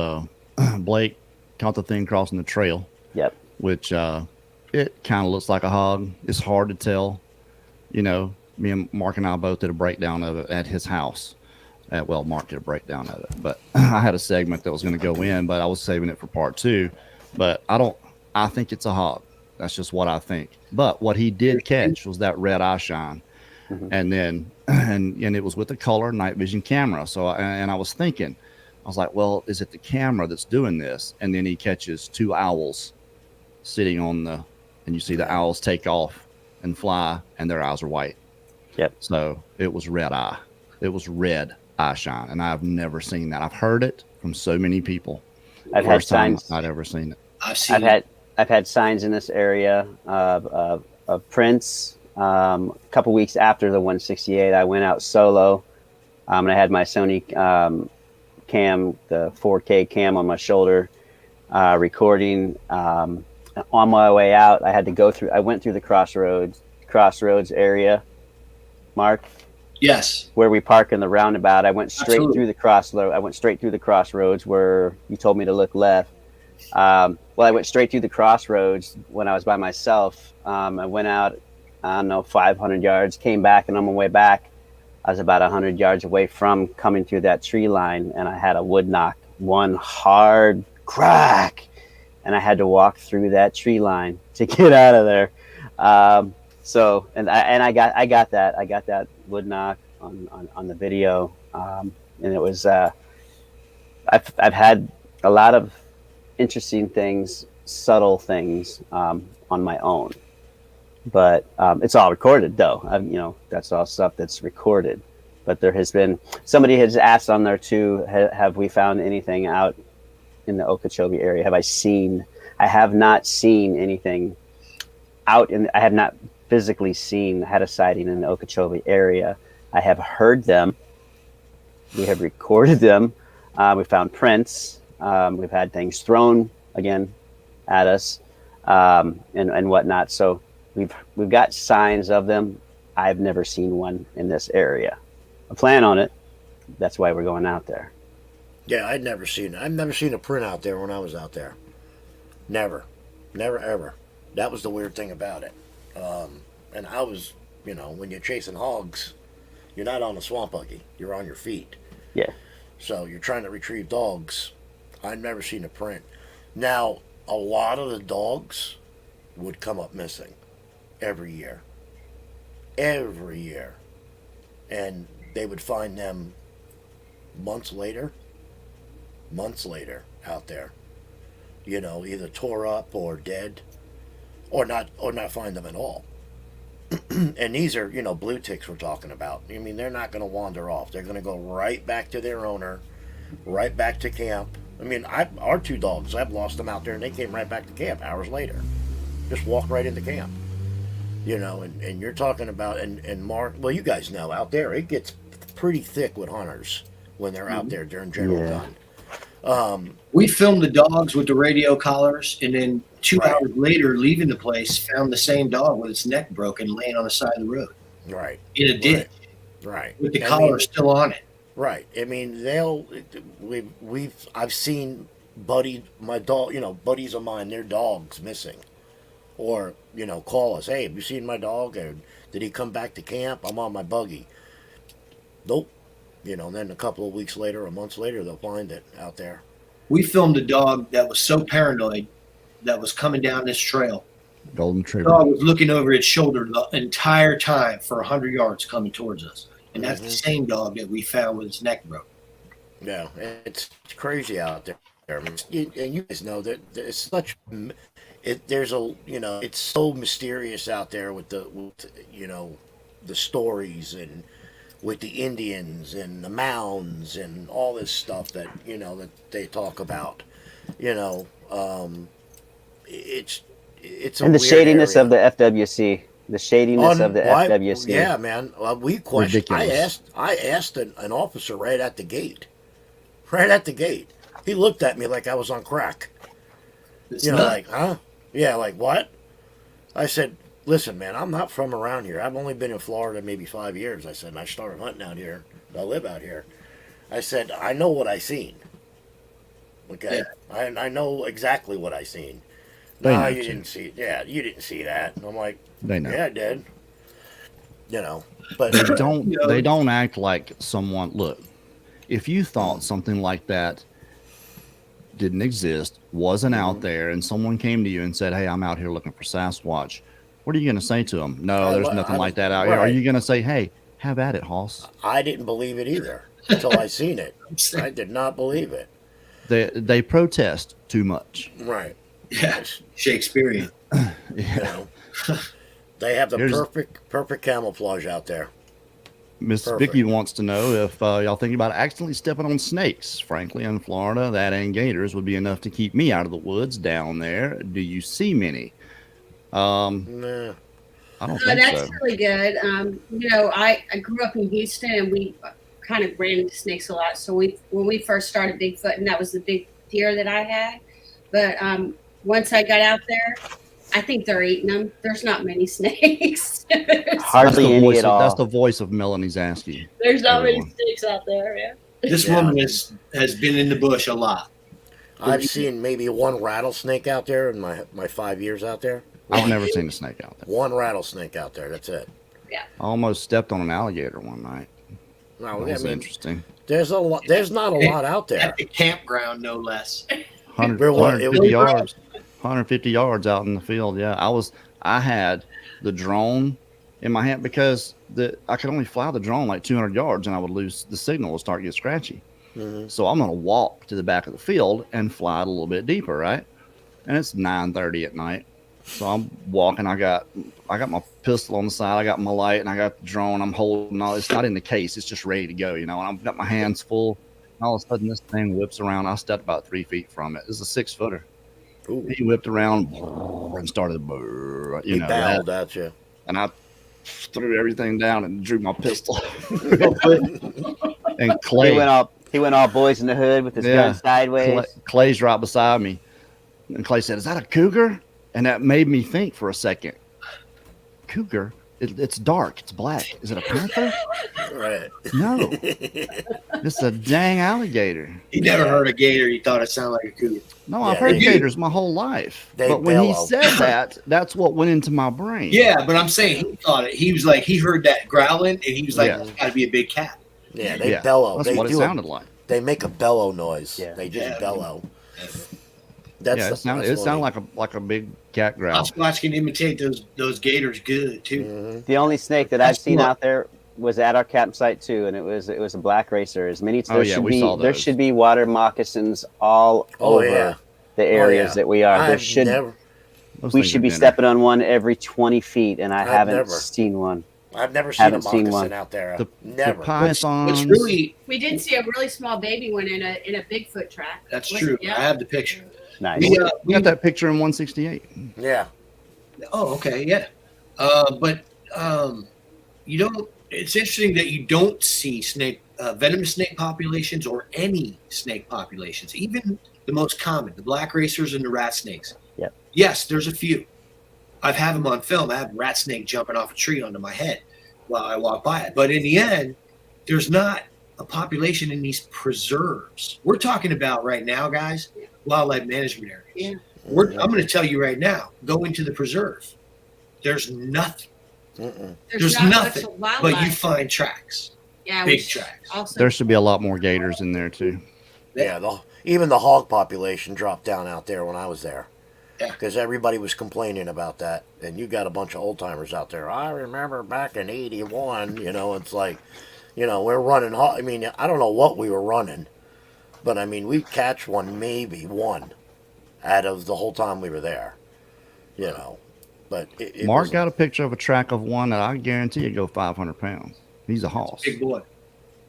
Blake caught the thing crossing the trail. Yep. Which it kind of looks like a hog. It's hard to tell. You know, me and Mark and I both did a breakdown of it at his house. Mark did a breakdown of it, but I had a segment that was going to go in, but I was saving it for part 2. But I think it's a hog. That's just what I think. But what he did catch was that red eye shine. Mm-hmm. And then, and it was with a color night vision camera. So, I was thinking, I was like, well, is it the camera that's doing this? And then he catches 2 owls sitting on and you see the owls take off and fly, and their eyes are white. Yep. So it was red eye. It was red eye shine, and I've never seen that. I've heard it from so many people. I've had signs. I'd ever seen it. I've had signs in this area of prints. A couple weeks after the 168, I went out solo, and I had my Sony cam, the 4K cam on my shoulder, recording. On my way out, I went through the crossroads area, Mark. Yes. Where we park in the roundabout. I went straight through the crossroads where you told me to look left. I went straight through the crossroads when I was by myself. I went out, 500 yards, came back, and on my way back, I was about 100 yards away from coming through that tree line, and I had a wood knock, one hard crack, and I had to walk through that tree line to get out of there. I got that wood knock on the video, and it was I've had a lot of interesting things, subtle things on my own. But it's all recorded, though. That's all stuff that's recorded. But there has been, somebody has asked on there too, have we found anything out in the Okeechobee area? I have not seen anything I have not physically had a sighting in the Okeechobee area. I have heard them. We have recorded them. We found prints. We've had things thrown again at us and whatnot. So we've got signs of them. I've never seen one in this area. I plan on it. That's why we're going out there. Yeah, I've never seen a print out there when I was out there. Never ever. That was the weird thing about it. And I was, when you're chasing hogs, you're not on a swamp buggy. You're on your feet. Yeah. So you're trying to retrieve dogs. I've never seen a print. Now, a lot of the dogs would come up missing every year. Every year. And they would find them months later out there. Either tore up or dead, or not find them at all. And these are, blue ticks we're talking about. I mean, they're not going to wander off. They're going to go right back to their owner, right back to camp. I mean, our two dogs, I've lost them out there, and they came right back to camp hours later. Just walked right into camp. And you're talking about, and Mark, well, you guys know, out there, it gets pretty thick with hunters when they're out there during general gun. We filmed the dogs with the radio collars, and then 2 hours later, leaving the place, found the same dog with its neck broken, laying on the side of the road. Right. In a ditch. Right. With the collar still on it. Right. I mean, I've seen buddies of mine, their dogs missing, or call us. Hey, have you seen my dog? Or did he come back to camp? I'm on my buggy. Nope. And then a couple of weeks later, or months later, they'll find it out there. We filmed a dog that was so paranoid that was coming down this trail. Golden Retriever. The dog was looking over its shoulder the entire time for 100 yards coming towards us. And that's the same dog that we found with its neck broke. Yeah, it's crazy out there. And you guys know that it's such. It's so mysterious out there with the stories and with the Indians and the mounds and all this stuff that that they talk about. It's and the shadiness area. of the FWC. The shadiness of the FWC. Yeah, man. We questioned. Ridiculous. I asked an officer right at the gate. Right at the gate. He looked at me like I was on crack. Like, huh? Yeah, like what? I said, listen, man, I'm not from around here. I've only been in Florida maybe 5 years. I said, and I started hunting out here. I live out here. I said, I know what I seen. Okay? Yeah. I know exactly what I seen. No, you didn't see it. Yeah, you didn't see that. And I'm like, they know. Yeah, I did. But they don't act like someone. Look, if you thought something like that didn't exist, wasn't out there, and someone came to you and said, "Hey, I'm out here looking for Sasquatch," what are you going to say to them? No, there's nothing like that out here. Are you going to say, "Hey, have at it, Hoss"? I didn't believe it either until I seen it. I did not believe it. They protest too much. Right. Yeah, Shakespearean. Yeah. They have the perfect camouflage out there. Miss Vicky wants to know if y'all thinking about accidentally stepping on snakes. Frankly, in Florida, that and gators would be enough to keep me out of the woods down there. Do you see many? Nah. I don't think that's so. really good. I grew up in Houston, and we kind of ran into snakes a lot. So when we first started Bigfoot, and that was the big fear that I had. But once I got out there, I think they're eating them. There's not many snakes. Hardly any at all. That's the voice of Melanie Zaski. There's not many snakes out there, man. This woman has been in the bush a lot. I've seen maybe one rattlesnake out there in my 5 years out there. I've never seen a snake out there. One rattlesnake out there. That's it. Yeah. I almost stepped on an alligator one night. No, That was interesting. There's not a lot out there. At the campground, no less. 150 yards. 150 yards out in the field. Yeah, I had the drone in my hand because I could only fly the drone like 200 yards, and I would lose the signal, would start to get scratchy. So I'm going to walk to the back of the field and fly it a little bit deeper, right? And it's 9:30 at night. So I'm walking. I got my pistol on the side. I got my light, and I got the drone. I'm holding all. It's not in the case. It's just ready to go, And I've got my hands full. And all of a sudden, this thing whips around. I stepped about 3 feet from it. It's a 6-footer. Ooh. He whipped around and started, He bowled at you. and I threw everything down and drew my pistol real quick. And Clay He went all boys in the hood with his gun sideways. Clay's right beside me, and Clay said, "Is that a cougar?" And that made me think for a second. Cougar? It's dark. It's black. Is it a panther? Right. No, it's a dang alligator. He never heard a gator. He thought it sounded like a cougar. No, I've heard gators my whole life. But when he said that, that's what went into my brain. Yeah, but I'm saying he thought it. He was like, he heard that growling, and he was like, it's got to be a big cat. Yeah, they bellow. That's what it sounded like. They make a bellow noise. Yeah. They just bellow. It sounded like a big cat growl. Sasquatch can imitate those gators good too. The only snake that I've seen out there was at our campsite too, and it was a black racer. As many there should be water moccasins all over the areas that we are. We should be stepping on one every 20 feet, and I haven't seen one. I've never seen a moccasin out there. Never. The pythons. We did see a really small baby one in a Bigfoot track. That's true. Yeah. I have the picture. Nice. We got that picture in 168. Yeah. Oh, okay, yeah. But you don't. It's interesting that you don't see venomous snake populations or any snake populations, even the most common, the black racers and the rat snakes. Yep. Yes, there's a few. I've had them on film. I have a rat snake jumping off a tree onto my head while I walk by it. But in the end, there's not a population in these preserves. We're talking about right now, guys, wildlife management areas. Yeah. I'm going to tell you right now, go into the preserve. There's nothing. There's nothing, but you find tracks. Yeah, big tracks. Also, There should be a lot more gators in there too. Yeah, even the hog population dropped down out there when I was there. Yeah. Because everybody was complaining about that. And you got a bunch of old timers out there. I remember back in 81, it's like, we're running. I mean, I don't know what we were running. But I mean, we'd catch maybe one out of the whole time we were there. But Mark got a picture of a track of one that I guarantee you go 500 pounds. He's a hoss. Big boy.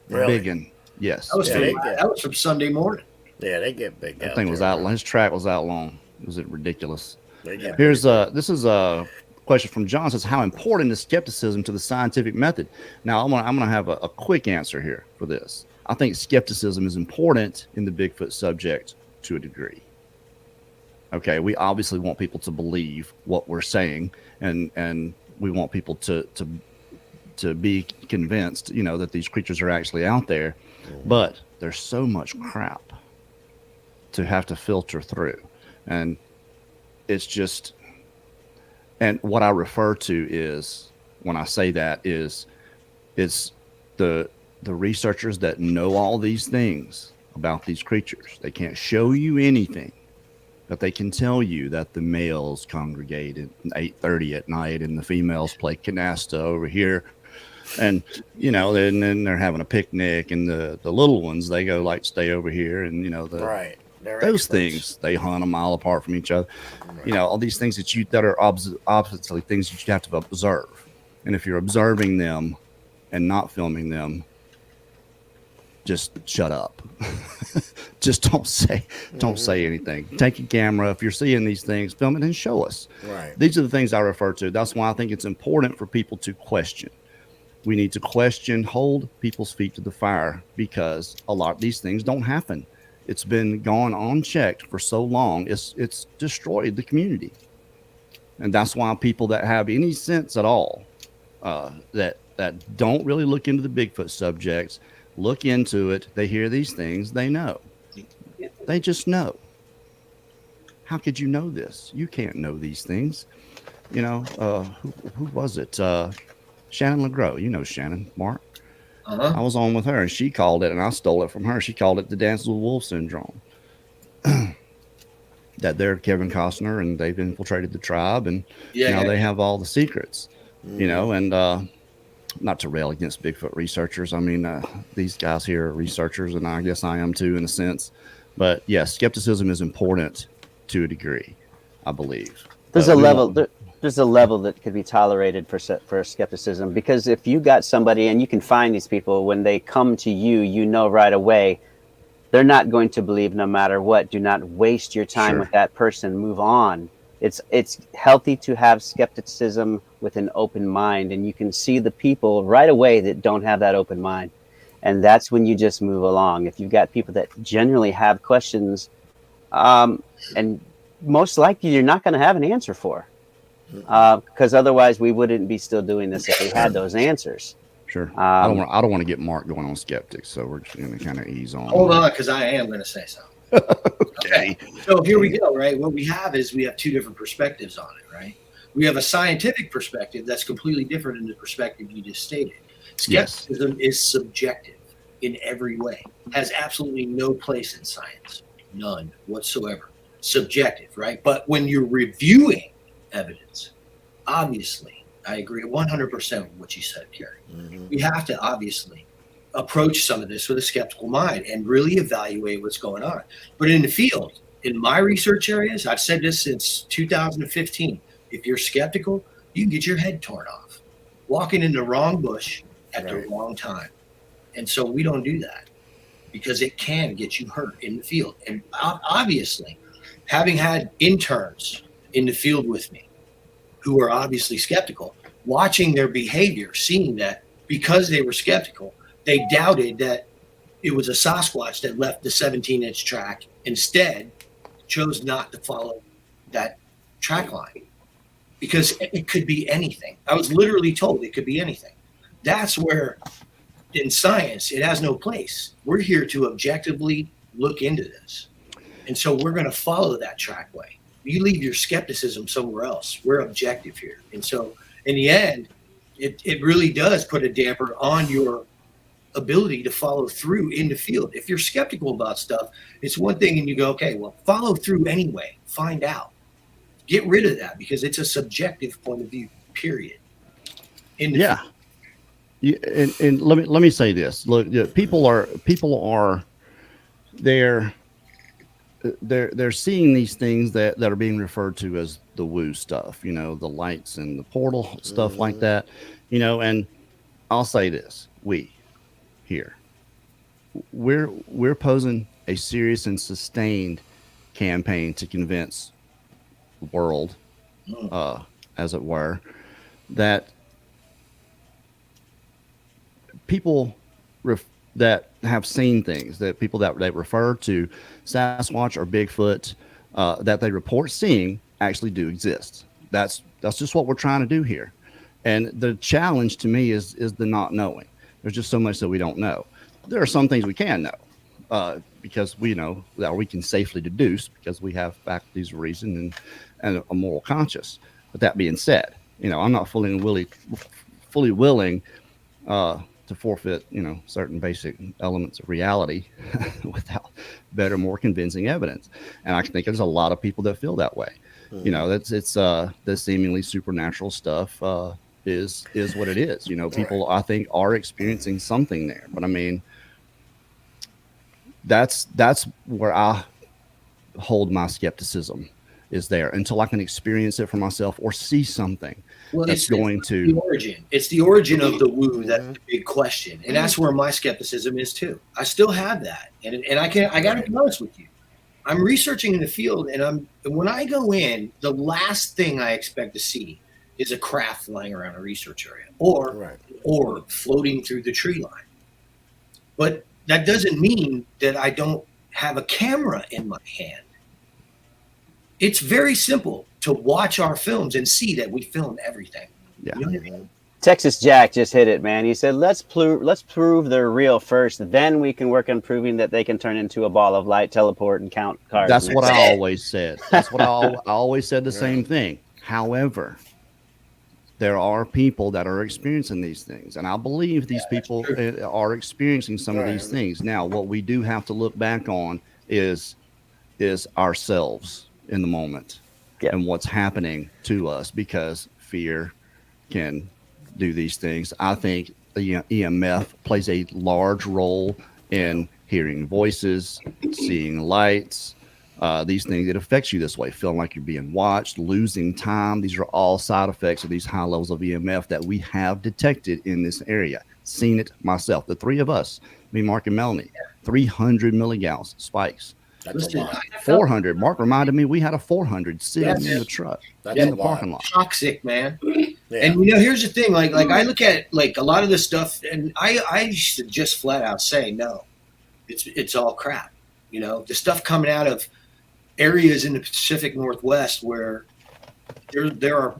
Really? Biggin'. Yes. That was from Sunday morning. Yeah, they get big. That thing was out. His track was out long. Was it ridiculous? Here's this is a question from John. Says, how important is skepticism to the scientific method? Now I'm gonna have a quick answer here for this. I think skepticism is important in the Bigfoot subject to a degree. Okay, we obviously want people to believe what we're saying, and we want people to be convinced, that these creatures are actually out there. But there's so much crap to have to filter through, and it's just. And what I refer to is, when I say that, is the researchers that know all these things about these creatures. They can't show you anything, but they can tell you that the males congregate at 8:30 at night and the females play canasta over here. And, then they're having a picnic, and the little ones, they go stay over here. And, right. Those things, they hunt a mile apart from each other. Right. All these things that are obviously things that you have to observe. And if you're observing them and not filming them, just shut up. Just don't say anything. Take a camera. If you're seeing these things, film it and show us. Right. These are the things I refer to. That's why I think it's important for people to question. We need to question, hold people's feet to the fire, because a lot of these things don't happen. It's been gone unchecked for so long. It's destroyed the community. And that's why people that have any sense at all, that don't really look into the Bigfoot subjects, look into it, they hear these things, they know. They just know. How could you know this? You can't know these things. Who was it? Shannon LeGros. You know Shannon, Mark. I was on with her, and she called it, and I stole it from her. She called it the Dances with Wolves syndrome. That they're Kevin Costner, and they've infiltrated the tribe, and now they have all the secrets. And not to rail against Bigfoot researchers. I mean, these guys here are researchers, and I guess I am too, in a sense. But yes, skepticism is important to a degree, I believe. There's But a we level. won't- There's a level that could be tolerated for skepticism, because if you got somebody, and you can find these people when they come to you, you know right away they're not going to believe no matter what. Do not waste your time Sure. with that person. Move on. It's healthy to have skepticism with an open mind, and you can see the people right away that don't have that open mind, and that's when you just move along. If you've got people that generally have questions, and most likely you're not going to have an answer for, because otherwise we wouldn't be still doing this if we had those answers. Sure. I don't want to get Mark going on skeptics, so we're just going to kind of ease on. Hold on, because I am going to say something. Okay. So here we go, right? What we have is we have two different perspectives on it, right? We have a scientific perspective that's completely different than the perspective you just stated. Skepticism is subjective in every way, has absolutely no place in science, none whatsoever. Subjective, right? But when you're reviewing evidence, obviously, I agree 100% with what you said, Kerry. We have to obviously approach some of this with a skeptical mind and really evaluate what's going on. But in the field, in my research areas, I've said this since 2015. If you're skeptical, you can get your head torn off walking in the wrong bush at the wrong time. And so we don't do that because it can get you hurt in the field. And obviously, having had interns in the field with me who are obviously skeptical, watching their behavior, seeing that because they were skeptical, they doubted that it was a Sasquatch that left the 17-inch track, instead chose not to follow that track line because it could be anything. I was literally told it could be anything. That's where in science, it has no place. We're here to objectively look into this. And so we're going to follow that trackway. You leave your skepticism somewhere else. We're objective here. And so in the end, it really does put a damper on your ability to follow through in the field. If you're skeptical about stuff, it's one thing and you go, okay, well, follow through anyway. Find out. Get rid of that because it's a subjective point of view, period. Yeah. And let me say this. Look, people are they're seeing these things that are being referred to as the woo stuff, you know, the lights and the portal stuff like that, you know. And I'll say this, we're posing a serious and sustained campaign to convince the world, as it were, that people that have seen things, that people that they refer to Sasquatch or Bigfoot, that they report seeing, actually do exist. That's just what we're trying to do here. And the challenge to me is the not knowing. There's just so much that we don't know. There are some things we can know, because we know that we can safely deduce because we have faculties of reason and a moral conscience. But that being said, you know, I'm not fully willing to forfeit, you know, certain basic elements of reality without better, more convincing evidence. And I think there's a lot of people that feel that way. You know, it's the seemingly supernatural stuff is what it is. You know, people I think are experiencing something there. But I mean, that's where I hold my skepticism, is there until I can experience it for myself or see something. Well, that's going to the origin. It's the origin of the woo. That's the big question, and that's where my skepticism is too. I still have that, and I got to be honest with you. I'm researching in the field, and when I go in, the last thing I expect to see is a craft lying around a research area or floating through the tree line. But that doesn't mean that I don't have a camera in my hand. It's very simple to watch our films and see that we film everything. Yeah. You know what I mean? Texas Jack just hit it, man. He said, let's prove they're real first. Then we can work on proving that they can turn into a ball of light, teleport, and count cards. That's what I always said. That's what I always said the same thing. However, there are people that are experiencing these things. And I believe these people are experiencing some of these things. Now, what we do have to look back on is ourselves in the moment and what's happening to us, because fear can do these things. I think the EMF plays a large role in hearing voices, seeing lights, these things. It affects you this way, feeling like you're being watched, losing time. These are all side effects of these high levels of EMF that we have detected in this area. Seen it myself. The three of us, me, Mark, and Melanie, 300 milligauss spikes. That's a lot. 400. Mark reminded me we had a 400 sitting in the truck That's in a the lot. parking lot. Toxic, man. Yeah. And here's the thing, like I look at like a lot of this stuff, and I used to just flat out say no, it's all crap. The stuff coming out of areas in the Pacific Northwest where there are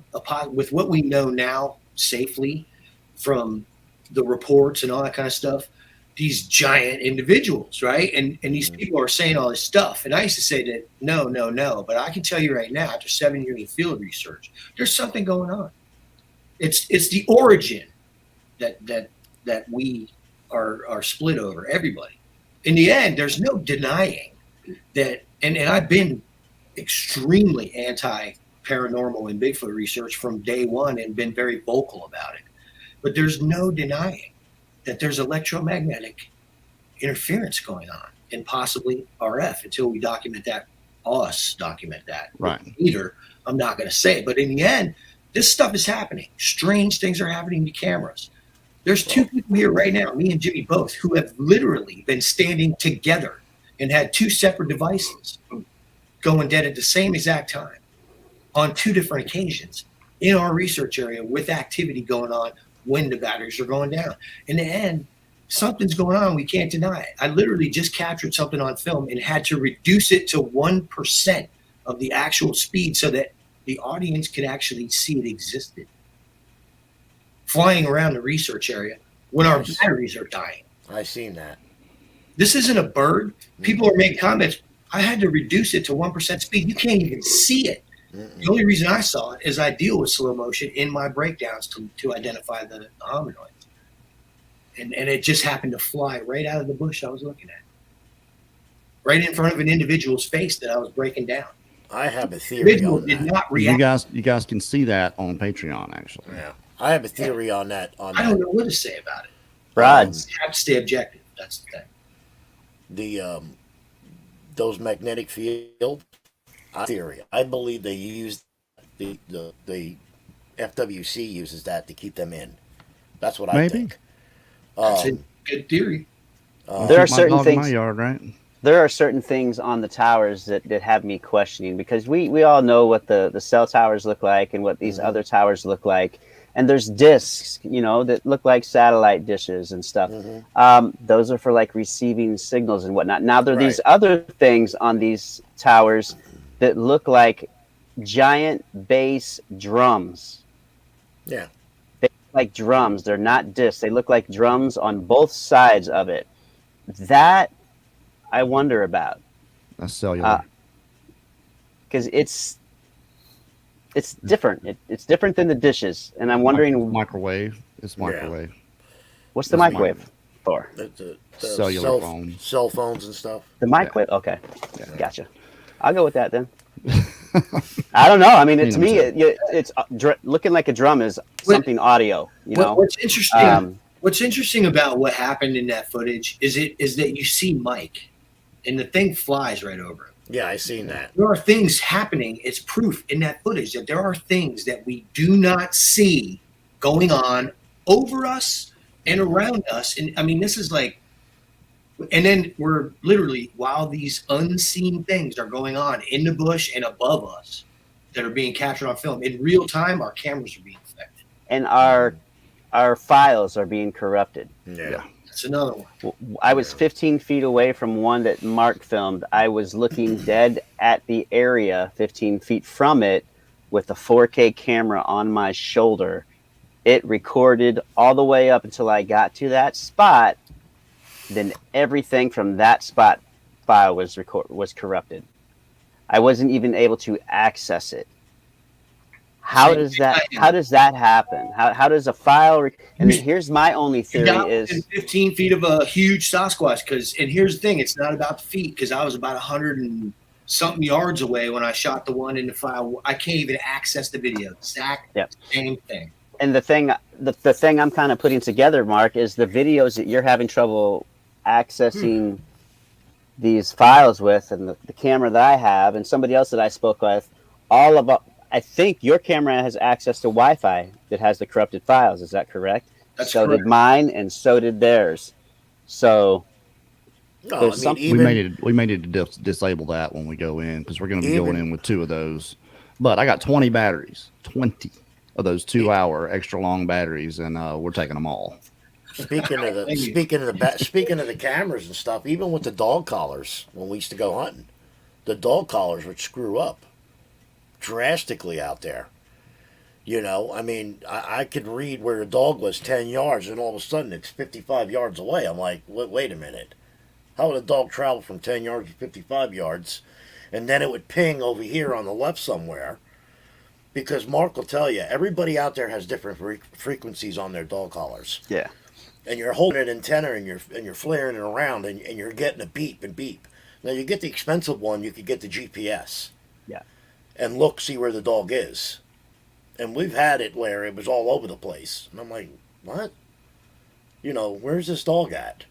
with what we know now safely from the reports and all that kind of stuff, these giant individuals, right? And these people are saying all this stuff. And I used to say that no, but I can tell you right now, after 7 years of field research, there's something going on. It's the origin that we are split over, everybody. In the end, there's no denying that, and I've been extremely anti-paranormal and Bigfoot research from day one and been very vocal about it. But there's no denying that there's electromagnetic interference going on and possibly RF until we document that. Right. Either, I'm not going to say it. But in the end, this stuff is happening. Strange things are happening to cameras. There's two people here right now, me and Jimmy both, who have literally been standing together and had two separate devices going dead at the same exact time on two different occasions in our research area with activity going on when the batteries are going down. In the end, something's going on. We can't deny it. I literally just captured something on film and had to reduce it to 1% of the actual speed so that the audience could actually see it existed. Flying around the research area when our batteries are dying. I seen that. This isn't a bird. People are making comments. I had to reduce it to 1% speed. You can't even see it. The only reason I saw it is I deal with slow motion in my breakdowns to identify the hominoids. And it just happened to fly right out of the bush I was looking at. Right in front of an individual's face that I was breaking down. I have a theory on Did that. not react. You guys can see that on Patreon, actually. Yeah, I have a theory on that. I don't know what to say about it. Brad, You have to stay objective. That's the thing. The those magnetic fields theory. I believe they use the FWC uses that to keep them in. That's what I Maybe. think. That's a good theory. there are Keep my certain dog in my things. yard, right? There are certain things on the towers that have me questioning, because we all know what the cell towers look like and what these other towers look like. And there's discs, that look like satellite dishes and stuff. Those are for like receiving signals and whatnot. Now there are these other things on these towers that look like giant bass drums. Yeah. They look like drums. They're not discs. They look like drums on both sides of it. That I wonder about. That's cellular. Because it's different. It's different than the dishes, and I'm wondering Microwave. It's microwave. what's the microwave for? The Cellular phone. cell phones and stuff. The microwave. Okay, gotcha. I'll go with that then. I don't know. I mean, to me, it's looking like a drum is something audio. What's interesting? What's interesting about what happened in that footage is that you see Mike, and the thing flies right over him. Yeah, I seen that. There are things happening. It's proof in that footage that there are things that we do not see going on over us and around us. And I mean, this is like, and then we're literally, while these unseen things are going on in the bush and above us that are being captured on film in real time, our cameras are being affected. And our files are being corrupted. Yeah. That's another one. I was 15 feet away from one that Mark filmed. I was looking dead at the area 15 feet from it with a 4K camera on my shoulder. It recorded all the way up until I got to that spot. Then everything from that spot file was corrupted. I wasn't even able to access it. How does that happen? How does a file? And here's my only theory is 15 feet of a huge Sasquatch. And here's the thing: it's not about the feet, because I was about 100 and something yards away when I shot the one in the file. I can't even access the video. Exact same thing. And the thing I'm kind of putting together, Mark, is the videos that you're having trouble accessing these files with, and the camera that I have, and somebody else that I spoke with, all about. I think your camera has access to Wi-Fi that has the corrupted files. Is that correct? That's So correct. did mine, and so did theirs. So No, I there's mean, something. even We may need to disable that when we go in because we're going to be going Even- in with 2 of those. But I got 20 batteries, 20 of those 2-hour extra long batteries, and we're taking them all. speaking of the Thank you. speaking of the cameras and stuff, even with the dog collars when we used to go hunting, the dog collars would screw up drastically out there. You know, I mean, I could read where a dog was 10 yards, and all of a sudden it's 55 yards away. I'm like, wait a minute. How would a dog travel from 10 yards to 55 yards? And then it would ping over here on the left somewhere. Because Mark will tell you, everybody out there has different frequencies on their dog collars. Yeah. And you're holding an antenna and you're flaring it around and you're getting a beep and beep. Now you get the expensive one, you could get the GPS. Yeah. And look, see where the dog is. And we've had it where it was all over the place. And I'm like, what? You know, where's this dog at?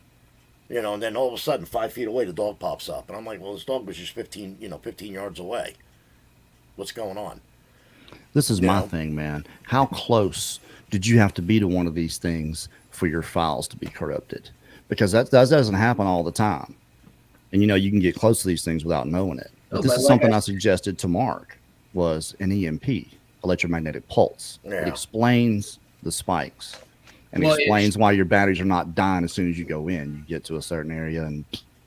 You know, and then all of a sudden, 5 feet away, the dog pops up. And I'm like, well, this dog was just 15 yards away. What's going on? This is my No. thing, man. How close did you have to be to one of these things for your files to be corrupted? Because that doesn't happen all the time. And, you know, you can get close to these things without knowing it. But Oh, this but is like something I- I suggested to Mark was an EMP, electromagnetic pulse. It Yeah. explains the spikes and Well, explains why your batteries are not dying as soon as you go in. You get to a certain area and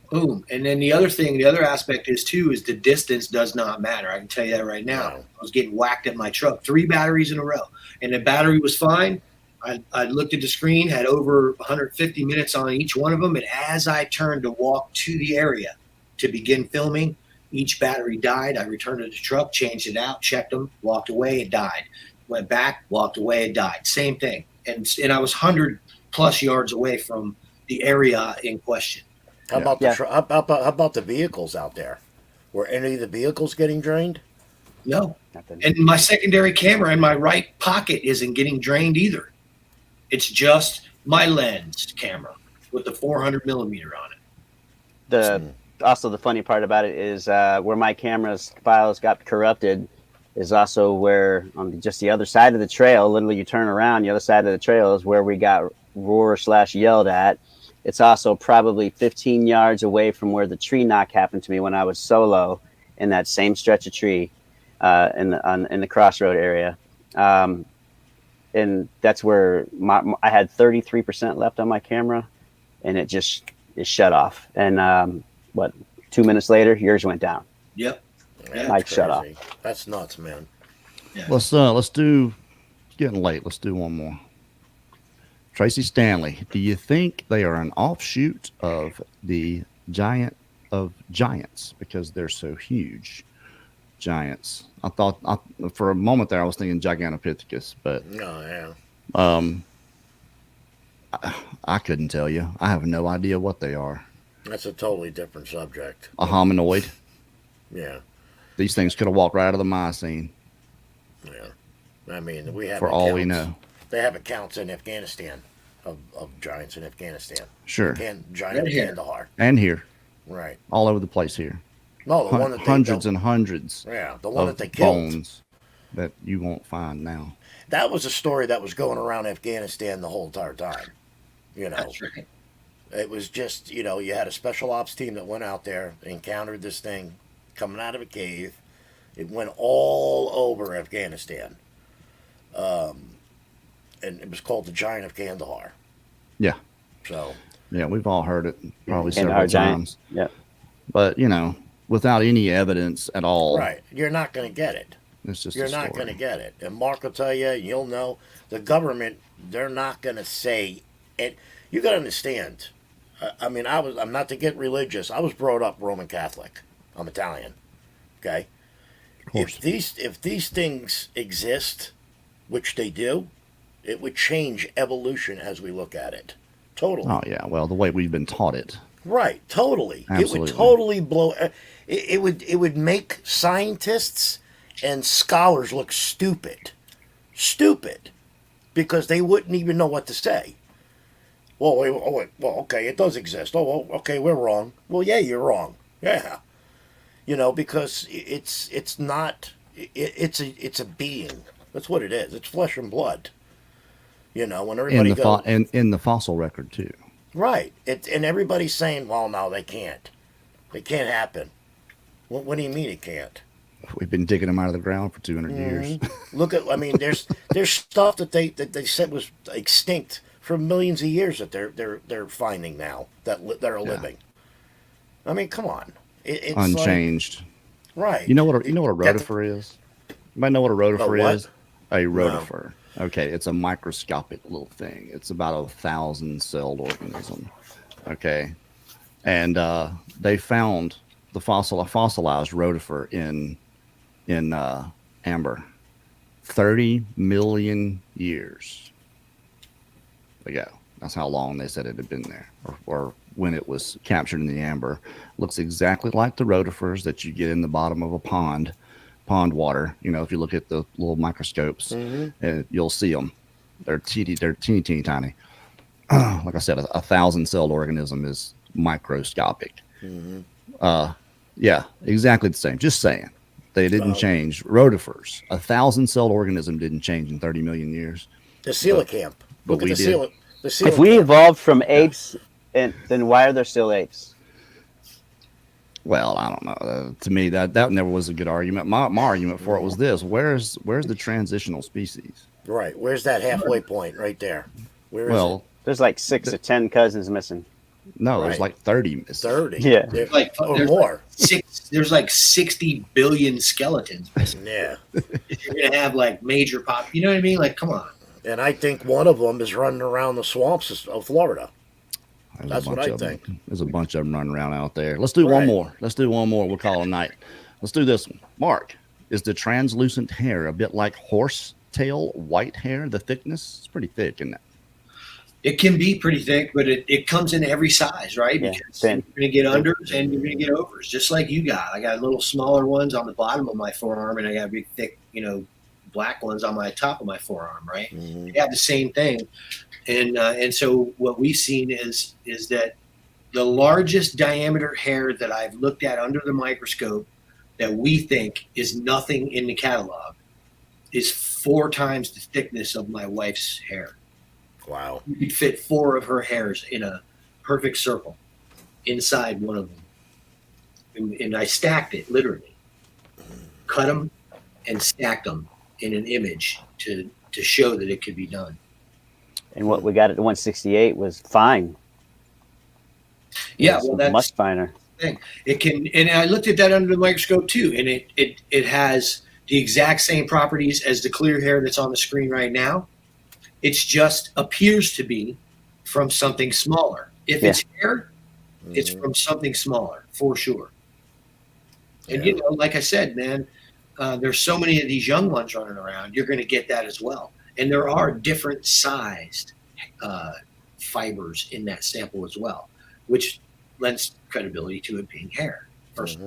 Boom. And then the other aspect is the distance does not matter. I can tell you that right now. No. I was getting whacked at my truck, 3 batteries in a row, and the battery was fine. I looked at the screen, had over 150 minutes on each one of them, and as I turned to walk to the area to begin filming, each battery died. I returned to the truck, changed it out, checked them, walked away, it died. Went back, walked away, it died. Same thing. And I was 100+ yards away from the area in question. How Yeah. about Yeah. how about the vehicles out there? Were any of the vehicles getting drained? No. Nothing. And my secondary camera in my right pocket isn't getting drained either. It's just my lens camera with the 400 millimeter on it. The also the funny part about it is where my camera's files got corrupted is also where on just the other side of the trail, literally you turn around, the other side of the trail is where we got roar/yelled at. It's also probably 15 yards away from where the tree knock happened to me when I was solo in that same stretch of tree in the crossroad area. And that's where I had 33% left on my camera, and it shut off. And 2 minutes later, yours went down. Yep. That's Mike, shut up. crazy. That's nuts, man. let's do. It's getting late. Let's do one more. Tracy Stanley, do you think they are an offshoot of the giant of giants because they're so huge? Giants. I thought for a moment there I was thinking Gigantopithecus, but Oh yeah. I couldn't tell you. I have no idea what they are. That's a totally different subject. A hominoid. Yeah. These things could have walked right out of the Miocene Yeah. I mean, we have for all we accounts. know. They have accounts in Afghanistan of giants in Afghanistan. Sure. Giant Right here. Kandahar. And here, Right. all over the place here. No, the one that Hundreds they and hundreds yeah, the one of that they killed. bones that you won't find now. That was a story that was going around Afghanistan the whole entire time. You know, That's right. it was just, you know, you had a special ops team that went out there, encountered this thing coming out of a cave. It went all over Afghanistan. And it was called the Giant of Kandahar. Yeah. So, Yeah, we've all heard it probably And our several giant. times. Yep. But, you know, without any evidence at all, right, you're not going to get it. it's just You're a not story. going to get it. And Mark will tell you, you'll know, the government, they're not going to say it. You got to understand. I mean, I'm not to get religious. I was brought up Roman Catholic. I'm Italian. Okay? Of course. If these things exist, which they do, it would change evolution as we look at it. Totally. Oh, yeah. Well, the way we've been taught it. Right, totally. It Absolutely. would totally blow. It would make scientists and scholars look stupid, because they wouldn't even know what to say. Well, okay, it does exist. Oh, well, okay, we're wrong. Well, yeah, you're wrong. Yeah, because it's not. It's a being. That's what it is. It's flesh and blood. When everybody goes, and in the fossil record too. Right. And everybody's saying, well, no, they can't. It can't happen. What do you mean it can't? We've been digging them out of the ground for 200 years. Look at, there's stuff that they said was extinct for millions of years that they're finding now that are living. I mean, come on. It's unchanged. Right. You know what a rotifer is? Anybody know what a rotifer is? A rotifer. No. Okay, it's a microscopic little thing. It's about 1,000-celled organism. Okay, and they found a fossilized rotifer in amber 30 million years ago. That's how long they said it had been there, or when it was captured in the amber. Looks exactly like the rotifers that you get in the bottom of a pond water. If you look at the little microscopes, you'll see them. They're teeny tiny. Like I said, 1,000-celled organism is microscopic. Yeah, exactly the same. Just saying. They didn't change. Rotifers, 1,000-celled organism didn't change in 30 million years. The coelacanth. Look at the coelacanth. If we evolved from apes, then why are there still apes? Well, I don't know. To me, that never was a good argument. My argument for it was this: where's the transitional species? Right. Where's that halfway point right there? Where is it? There's like 6 to 10 cousins missing. No, there's like 30 missing. 30. Yeah. There's like more. There's like 60 billion skeletons missing. Yeah. You're gonna have like major pop. You know what I mean? Like, come on. And I think one of them is running around the swamps of Florida. That's what I think. There's a bunch of them running around out there. Let's do one more. We'll call it a night. Let's do this one. Mark, is the translucent hair a bit like horsetail white hair? The thickness? It's pretty thick, isn't it? It can be pretty thick, but it comes in every size, right? Yeah, because you're going to get unders and you're going to get overs, just like you got. I got little smaller ones on the bottom of my forearm, and I got big, thick, black ones on my top of my forearm, right? They have the same thing. And so what we've seen is that the largest diameter hair that I've looked at under the microscope that we think is nothing in the catalog is 4 times the thickness of my wife's hair. Wow. You could fit 4 of her hairs in a perfect circle inside one of them. And I stacked it, literally. Cut them and stacked them in an image to show that it could be done. And what we got at 168 was fine. Yeah, well, that's much finer. Thing. It can, and I looked at that under the microscope too, and it has the exact same properties as the clear hair that's on the screen right now. It's just appears to be from something smaller. If it's hair, it's from something smaller for sure. And like I said, man, there's so many of these young ones running around. You're going to get that as well. And there are different sized fibers in that sample as well, which lends credibility to it being hair. First.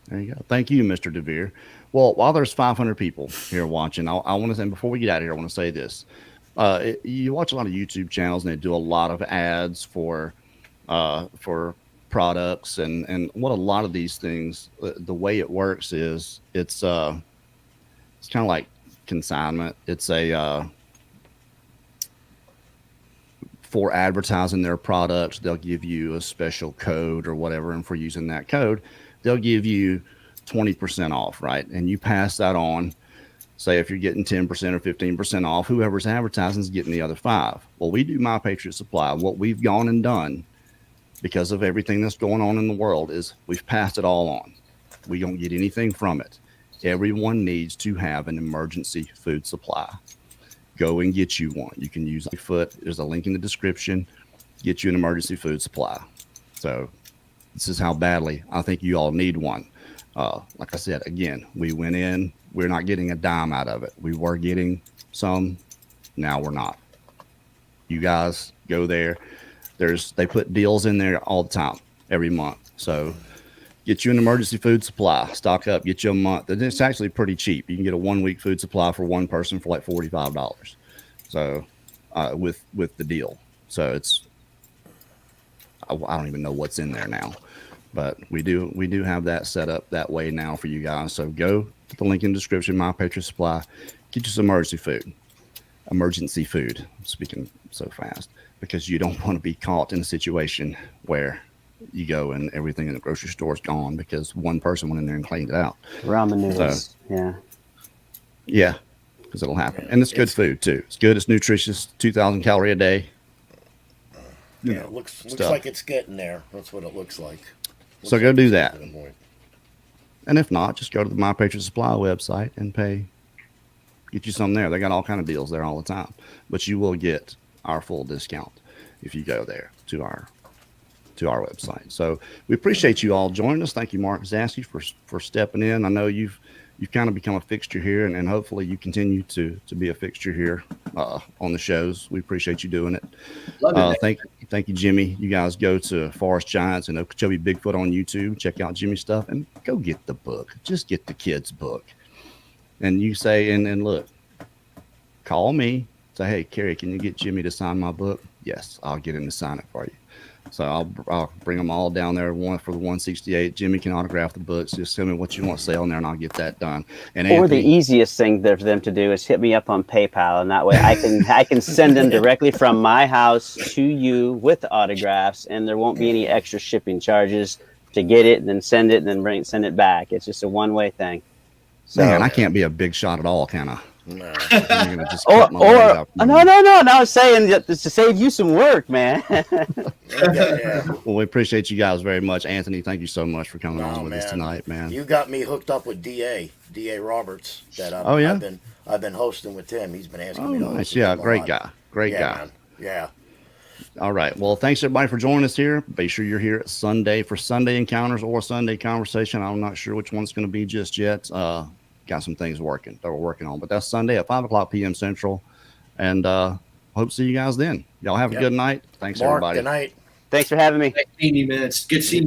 There you go. Thank you, Mr. DeVere. Well, while there's 500 people here watching, I want to say, before we get out of here, I want to say this. You watch a lot of YouTube channels and they do a lot of ads for products, and what a lot of these things, the way it works is it's kind of like consignment. It's for advertising their products, they'll give you a special code or whatever, and for using that code, they'll give you 20% off, right? And you pass that on. Say if you're getting 10% or 15% off, whoever's advertising is getting the other 5. Well, we do My Patriot Supply. What we've gone and done, because of everything that's going on in the world, is we've passed it all on. We don't get anything from it. Everyone needs to have an emergency food supply. Go and get you one. You can use Bigfoot. There's a link in the description. Get you an emergency food supply. So this is how badly I think you all need one. Like I said, again, we went in. We're not getting a dime out of it. We were getting some. Now we're not. You guys go there. They put deals in there all the time, every month. So get you an emergency food supply. Stock up. Get you a month. And it's actually pretty cheap. You can get a 1-week food supply for one person for like $45. So with the deal, so it's I don't even know what's in there now, but we do have that set up that way now for you guys. So go to the link in the description, My Patriot Supply, get you some emergency food. I'm speaking so fast because you don't want to be caught in a situation where you go and everything in the grocery store is gone because one person went in there and cleaned it out. Ramen noodles. So, yeah, because it'll happen. And it's good food too. It's good. It's nutritious. 2,000 calories a day. Yeah, it looks like it's getting there. That's what it looks like. So go do that. And if not, just go to the My Patriot Supply website and get you some there. They got all kind of deals there all the time. But you will get our full discount if you go there to our website. So we appreciate you all joining us. Thank you, Mark Zasky, for stepping in. I know you've kind of become a fixture here, and hopefully you continue to be a fixture here on the shows. We appreciate you doing it. Love it. Thank you, Jimmy. You guys go to Forest Giants and Okeechobee Bigfoot on YouTube. Check out Jimmy's stuff and go get the book. Just get the kids' book. And you say, and look, call me. Say, hey, Carrie, can you get Jimmy to sign my book? Yes, I'll get him to sign it for you. So I'll bring them all down there. One for the 168. Jimmy can autograph the books. Just tell me what you want to say on there, and I'll get that done. And or Anthony, the easiest thing for them to do is hit me up on PayPal, and that way I can send them directly from my house to you with the autographs, and there won't be any extra shipping charges to get it and then send it and then send it back. It's just a one-way thing. So, man, I can't be a big shot at all, can I? No. You're gonna just cut my legs out from no. me. I was saying that to save you some work, man. Yeah. Well, we appreciate you guys very much. Anthony, thank you so much for coming on with us man. tonight, man. You got me hooked up with DA Roberts. I've been hosting with him. He's been asking me to host Nice. with Yeah, him a great lot. guy. Great guy. Man. Yeah. All right. Well, thanks everybody for joining us here. Be sure you're here at Sunday for Sunday Encounters or Sunday Conversation. I'm not sure which one's going to be just yet. Got some things that we're working on, but that's Sunday at 5:00 p.m. Central. And hope to see you guys then. Y'all have a good night. Thanks, Mark, everybody. good night. Thanks for having me. Nice seeing you, man. It's good seeing you.